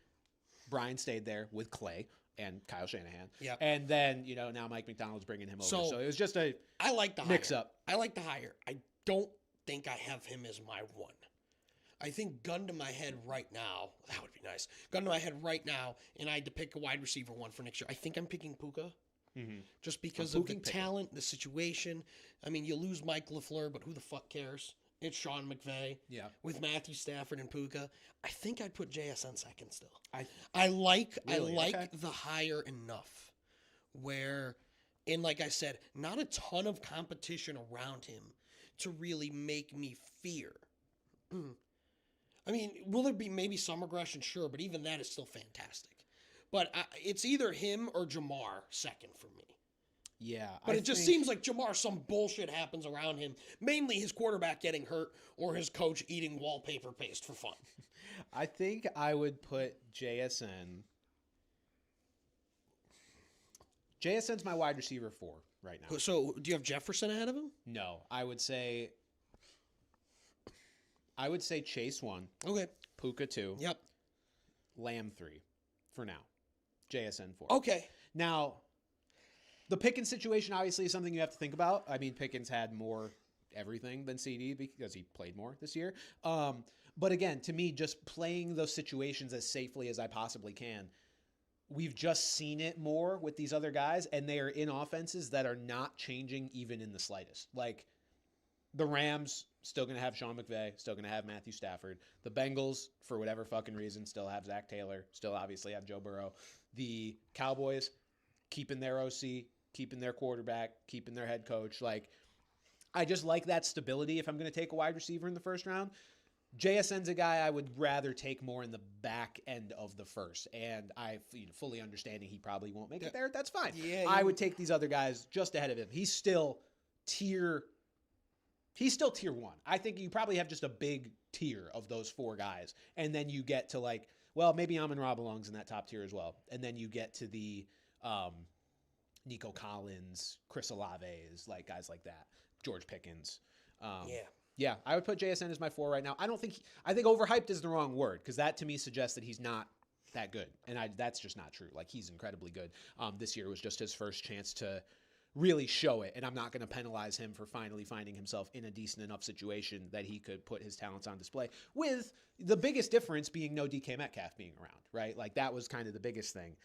Brian stayed there with Clay and Kyle Shanahan. Yeah. And then, now Mike McDonald's bringing him over. So it was just I like the mix-up. I like the hire. I don't think I have him as my 1. I think gun to my head right now, that would be nice. Gun to my head right now, and I had to pick a wide receiver 1 for next year. I think I'm picking Puka. Mm-hmm. Just because of the talent, the situation. I mean, you lose Mike LaFleur, but who the fuck cares? It's Sean McVay. Yeah. With Matthew Stafford and Puka. I think I'd put JSN second still. I like the hire enough where, and like I said, not a ton of competition around him to really make me fear. I mean, will there be maybe some regression? Sure, but even that is still fantastic. But it's either him or Jamar second for me. Yeah. But it just seems like Jamar, some bullshit happens around him. Mainly his quarterback getting hurt or his coach eating wallpaper paste for fun. I think I would put JSN. JSN's my wide receiver 4 right now. So do you have Jefferson ahead of him? No. I would say Chase 1. Okay. Puka 2. Yep. Lamb 3 for now. JSN 4. Okay. Now, the Pickens situation obviously is something you have to think about. I mean, Pickens had more everything than CD because he played more this year. But again, to me, just playing those situations as safely as I possibly can, we've just seen it more with these other guys, and they are in offenses that are not changing even in the slightest. Like, the Rams, still going to have Sean McVay, still going to have Matthew Stafford. The Bengals, for whatever fucking reason, still have Zach Taylor, still obviously have Joe Burrow. The Cowboys, keeping their OC, keeping their quarterback, keeping their head coach. Like, I just like that stability if I'm going to take a wide receiver in the first round. JSN's a guy I would rather take more in the back end of the first, and I fully understanding he probably won't make it there. That's fine. Yeah, I would take these other guys just ahead of him. He's still tier 1. I think you probably have just a big tier of those 4 guys, and then you get to maybe Amon-Ra belongs in that top tier as well, and then you get to the Nico Collins, Chris Olave's, like guys like that, George Pickens. Yeah, I would put JSN as my 4 right now. I think overhyped is the wrong word, because that to me suggests that he's not that good, and that's just not true. Like, he's incredibly good. This year was just his first chance to really show it, and I'm not going to penalize him for finally finding himself in a decent enough situation that he could put his talents on display, with the biggest difference being no DK Metcalf being around, right? Like, that was kind of the biggest thing.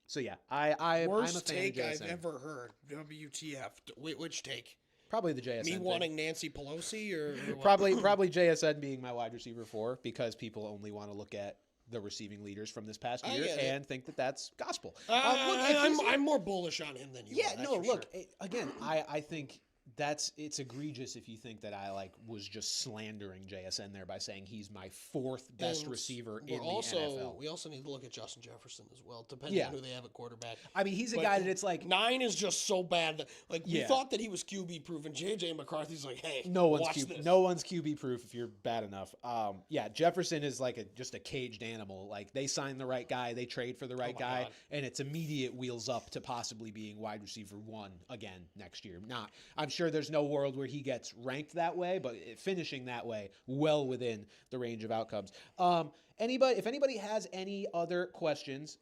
So yeah, I'm a Worst fan take of I've JSN. ever heard. WTF? Which take? Probably the JSN Me thing. wanting Nancy Pelosi or what? Probably JSN being my wide receiver 4, because people only want to look at the receiving leaders from this past year and think that that's gospel. I'm more bullish on him than you. Yeah, are, no, look, sure. again, I think it's egregious if you think that I was just slandering JSN there by saying he's my 4th best receiver in the NFL. We also need to look at Justin Jefferson as well, depending on who they have at quarterback. I mean, he's a guy that it's like 9 is just so bad that we thought that he was QB proof, and JJ McCarthy's like, hey, no one's QB proof if you're bad enough. Jefferson is like just a caged animal. Like, they sign the right guy, they trade for the right guy, and it's immediate wheels up to possibly being wide receiver 1 again next year. I'm sure there's no world where he gets ranked that way, but finishing that way, well within the range of outcomes. If anybody has any other questions,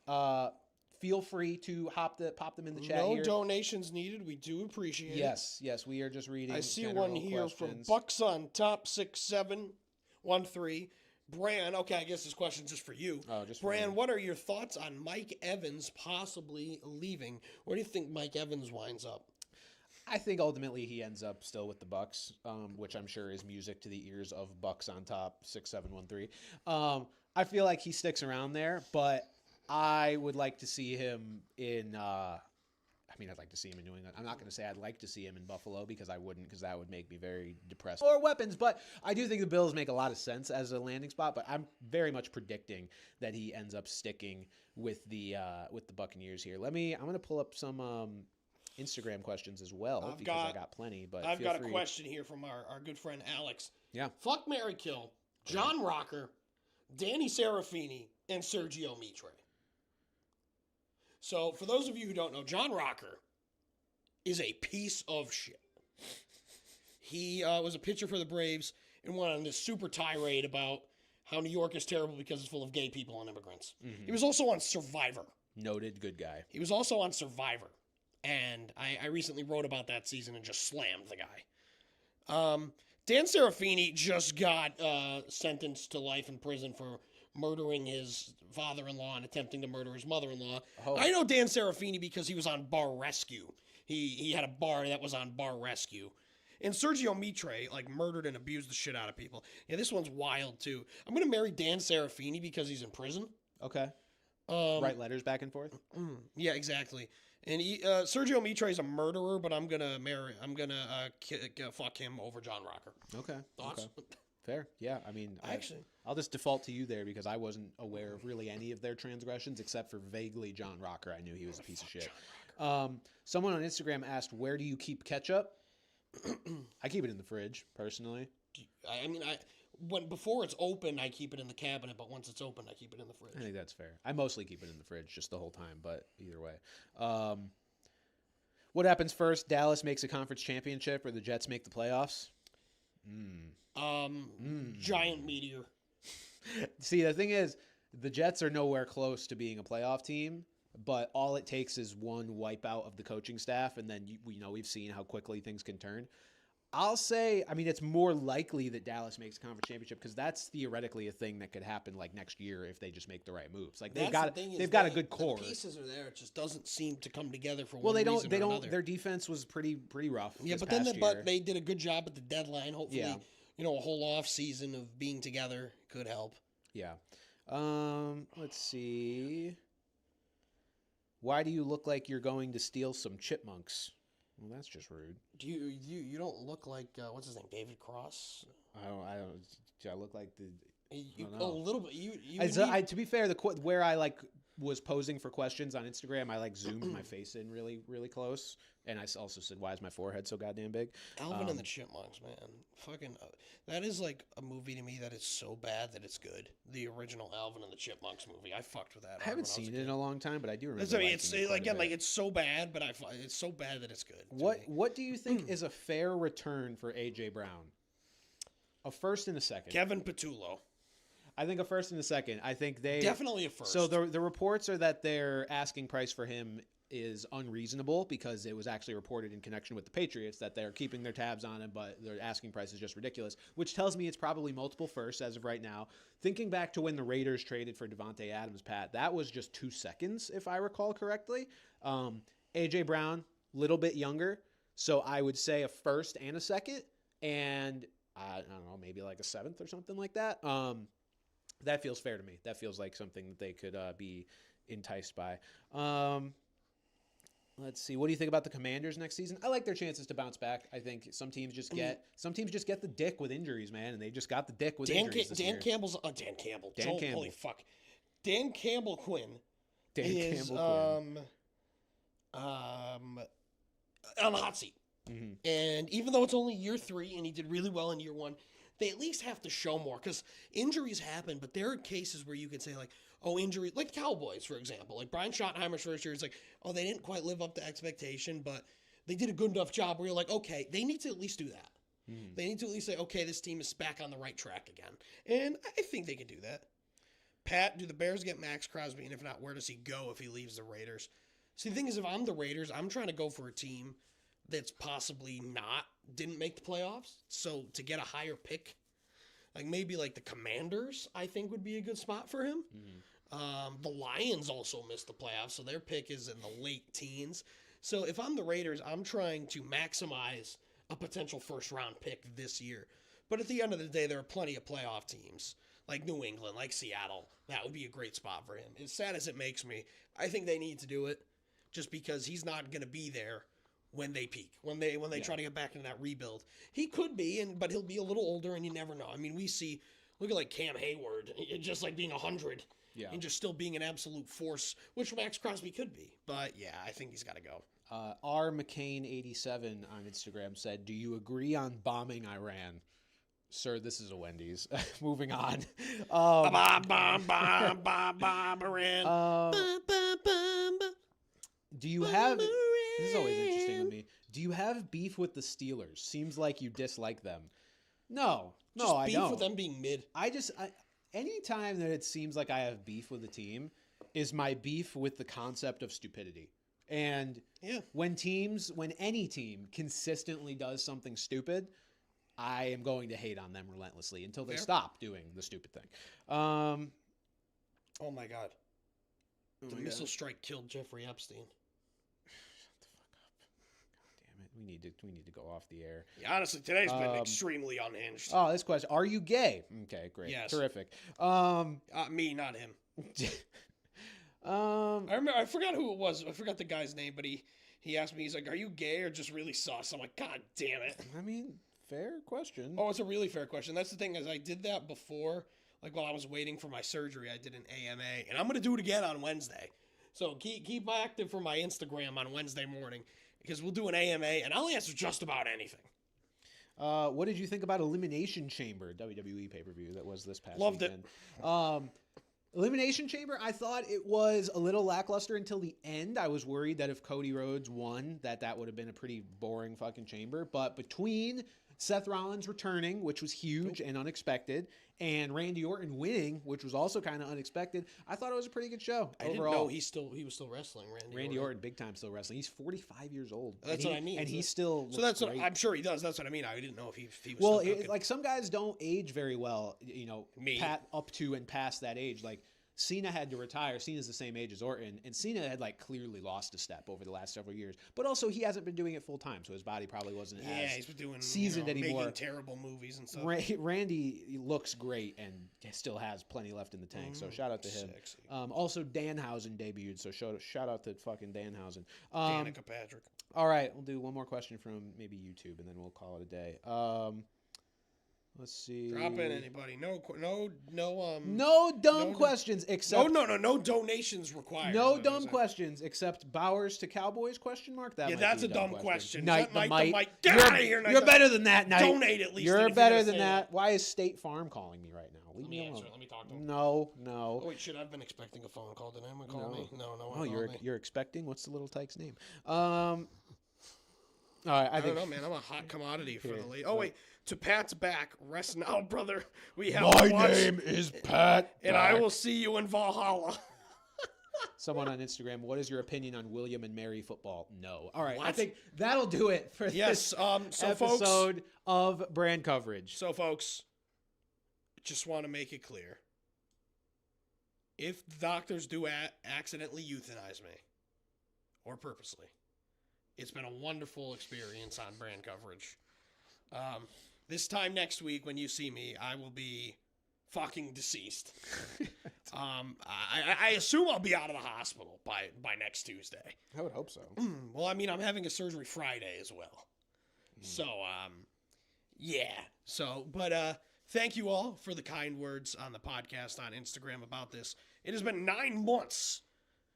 feel free to pop them in the chat No here. donations needed. We do appreciate it. Yes, we are just reading. I see general one here questions. from Bucks on Top 6713. Bran, okay, I guess this question's just for you. Oh, just for Bran, me. what are your thoughts on Mike Evans possibly leaving? Where do you think Mike Evans winds up? I think ultimately he ends up still with the Bucks, which I'm sure is music to the ears of Bucks on Top 6713. I feel like he sticks around there, but I would like to see him in. I'd like to see him in New England. I'm not going to say I'd like to see him in Buffalo because I wouldn't, because that would make me very depressed. Or weapons, but I do think the Bills make a lot of sense as a landing spot. But I'm very much predicting that he ends up sticking with the Buccaneers here. I'm going to pull up some Instagram questions as well I got plenty. But I've got a question here from our good friend Alex. Yeah. Fuck, marry, kill. John Rocker, Danny Serafini, and Sergio Mitre. So, for those of you who don't know, John Rocker is a piece of shit. He was a pitcher for the Braves and went on this super tirade about how New York is terrible because it's full of gay people and immigrants. Mm-hmm. He was also on Survivor. Noted good guy. He was also on Survivor. And I recently wrote about that season and just slammed the guy. Dan Serafini just got sentenced to life in prison for murdering his father-in-law and attempting to murder his mother-in-law. Oh. I know Dan Serafini because he was on Bar Rescue. He had a bar that was on Bar Rescue. And Sergio Mitre, murdered and abused the shit out of people. Yeah, this one's wild, too. I'm going to marry Dan Serafini because he's in prison. Okay. Write letters back and forth? Yeah, exactly. And Sergio Mitre is a murderer, but I'm going to fuck him over John Rocker. Okay. Thoughts? Okay. Fair. Yeah, I'll just default to you there because I wasn't aware of really any of their transgressions except for vaguely John Rocker. I knew he was a piece of shit. Someone on Instagram asked, where do you keep ketchup? I keep it in the fridge, personally. Before it's open, I keep it in the cabinet, but once it's open, I keep it in the fridge. I think that's fair. I mostly keep it in the fridge just the whole time, but either way. What happens first? Dallas makes a conference championship or the Jets make the playoffs? Giant meteor. See, the thing is, the Jets are nowhere close to being a playoff team, but all it takes is one wipeout of the coaching staff, and then we've seen how quickly things can turn. I'll say, it's more likely that Dallas makes a conference championship because that's theoretically a thing that could happen next year if they just make the right moves. They've got a good core. The pieces are there. It just doesn't seem to come together for one reason or another. Their defense was pretty rough. Yeah, but they did a good job at the deadline. Hopefully, a whole off season of being together could help. Yeah. Let's see. Why do you look like you're going to steal some chipmunks? Well, that's just rude. Do you don't look like what's his name, David Cross? I don't. Do I look like the? A little bit. To be fair, where I was posing for questions on Instagram, I zoomed my face in really, really close, and I also said, "Why is my forehead so goddamn big?" Alvin and the Chipmunks, man, fucking, that is a movie to me that is so bad that it's good. The original Alvin and the Chipmunks movie, I fucked with that. I haven't seen it in a long time, but I do remember. It's so bad, but it's so bad that it's good. What do you think is a fair return for AJ Brown? A first and a second. Kevin Patullo. I think a first and a second. I think they definitely a first. So the reports are that their asking price for him is unreasonable because it was actually reported in connection with the Patriots that they're keeping their tabs on him, but their asking price is just ridiculous, which tells me it's probably multiple firsts as of right now. Thinking back to when the Raiders traded for Devontae Adams, Pat, that was just 2 seconds, if I recall correctly. AJ Brown, little bit younger, so I would say a first and a second, and I don't know, maybe a seventh or something like that. That feels fair to me. That feels like something that they could be enticed by. Let's see. What do you think about the Commanders next season? I like their chances to bounce back. I think some teams just get the dick with injuries, man, and they just got the dick with injuries this year. Dan Campbell's Dan Campbell. Holy fuck. Dan Campbell Quinn is on the hot seat. Mm-hmm. And even though it's only year 3 and he did really well in year 1, they at least have to show more because injuries happen, but there are cases where you can say injury, like the Cowboys, for example. Brian Schottenheimer's first year, it's they didn't quite live up to expectation, but they did a good enough job where you're okay, they need to at least do that. They need to at least say, okay, this team is back on the right track again. And I think they can do that. Pat, do the Bears get Max Crosby? And if not, where does he go if he leaves the Raiders? See, the thing is, if I'm the Raiders, I'm trying to go for a team that's possibly didn't make the playoffs. So to get a higher pick, like maybe like the Commanders, I think would be a good spot for him. Mm-hmm. The Lions also missed the playoffs, so their pick is in the late teens. So if I'm the Raiders, I'm trying to maximize a potential first-round pick this year. But at the end of the day, there are plenty of playoff teams, like New England, like Seattle. That would be a great spot for him. As sad as it makes me, I think they need to do it just because he's not going to be there when they peak, when they try to get back into that rebuild. He could be, but he'll be a little older, and you never know. I mean, look at like Cam Hayward, just like being 100 and just still being an absolute force, which Max Crosby could be. But yeah, I think he's got to go. R. McCain87 on Instagram said, "Do you agree on bombing Iran?" Sir, this is a Wendy's. Moving on. Iran. Do you have... This is always interesting to me. Do you have beef with the Steelers? Seems like you dislike them. No, I beef don't. With them being mid. Anytime that it seems like I have beef with a team is my beef with the concept of stupidity. And when any team consistently does something stupid, I am going to hate on them relentlessly until they stop doing the stupid thing. Oh my God. The missile strike killed Jeffrey Epstein. We need to go off the air. Yeah, honestly, today's been extremely unhinged. Oh, this question. Are you gay? Okay, great. Yes. Terrific. Me, not him. I forgot who it was. I forgot the guy's name, but he asked me, he's like, "Are you gay or just really sus?" I'm like, God damn it. I mean, fair question. Oh, it's a really fair question. That's the thing, is I did that before, like while I was waiting for my surgery, I did an AMA, and I'm going to do it again on Wednesday. So keep active for my Instagram on Wednesday morning, because we'll do an AMA, and I'll answer just about anything. What did you think about Elimination Chamber, WWE pay-per-view that was this past weekend? Loved it. Elimination Chamber, I thought it was a little lackluster until the end. I was worried that if Cody Rhodes won, that would have been a pretty boring fucking chamber. But between Seth Rollins returning, which was huge and unexpected, and Randy Orton winning, which was also kind of unexpected, I thought it was a pretty good show. I didn't know he was still wrestling. Randy Orton, big time still wrestling. He's 45 years old. That's what I mean. And he still. So that's great. what I'm sure he does. That's what I mean. I didn't know if he was. Well, still like some guys don't age very well. Up to and past that age, like. Cena had to retire. Cena's the same age as Orton, and Cena had clearly lost a step over the last several years. But also, he hasn't been doing it full time, so his body probably wasn't he's been doing seasoned anymore. Making terrible movies and stuff. Randy looks great and still has plenty left in the tank. So shout out to him. Also, Danhausen debuted, so shout out to fucking Danhausen. Danica Patrick. All right, we'll do one more question from maybe YouTube, and then we'll call it a day. Let's see. Drop in anybody. No dumb questions except no donations required. No dumb questions except Bowers to Cowboys ? That's a dumb question. Night the Might. Get out of here, Night. You're better than that, Night. Donate at least. You're better than that. Why is State Farm calling me right now? Leave me alone. Let me talk to him. No. Oh wait, shit! I've been expecting a phone call. Did anyone call me? No. Oh, you're expecting? What's the little tyke's name? All right, I don't know, man. I'm a hot commodity for the league. Oh wait. To Pat's back, rest now, brother. We have My name is Pat, and I will see you in Valhalla. Someone on Instagram, what is your opinion on William and Mary football? No. All right, I think that'll do it for this episode of Brand Coverage. So, folks, just want to make it clear. If doctors do accidentally euthanize me, or purposely, it's been a wonderful experience on Brand Coverage. This time next week when you see me, I will be fucking deceased. I assume I'll be out of the hospital by next Tuesday. I would hope so. Well, I mean, I'm having a surgery Friday as well. So, yeah. So, but thank you all for the kind words on the podcast on Instagram about this. It has been 9 months,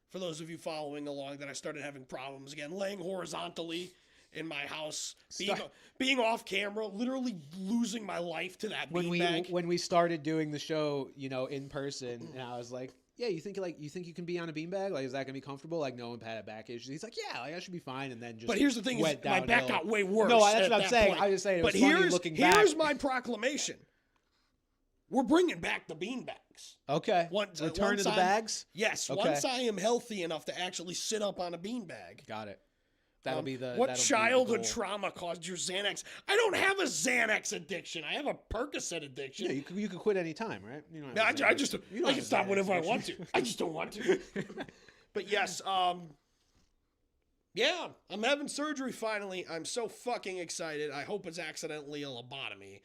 for those of you following along, that I started having problems again, laying horizontally in my house, being off camera, literally losing my life to that beanbag. When we started doing the show, in person, and I was like, "Yeah, you think you can be on a beanbag? Like, is that gonna be comfortable?" Like, no one had back issues. He's like, "Yeah, I should be fine." And then but here's the thing: is my back got way worse. No, that's what I'm saying. I was just saying. It was funny looking back. Here's my proclamation: we're bringing back the beanbags. Okay. Return to the bags? Yes. Okay. Once I am healthy enough to actually sit up on a beanbag. Got it. That'll be the. What that'll childhood be the goal. trauma caused your Xanax? I don't have a Xanax addiction. I have a Percocet addiction. Yeah, you could quit any time, right? You don't No, have a I Xanax. can stop whenever I want to. I just don't want to. But yes, yeah, I'm having surgery finally. I'm so fucking excited. I hope it's accidentally a lobotomy.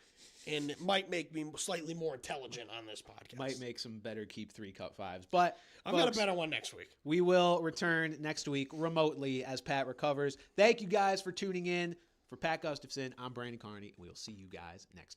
And it might make me slightly more intelligent on this podcast. Might make some better keep 3 Cup 5s. But I'm going to bet on one next week. We will return next week remotely as Pat recovers. Thank you guys for tuning in. For Pat Gustafson, I'm Brandon Carney. We'll see you guys next time.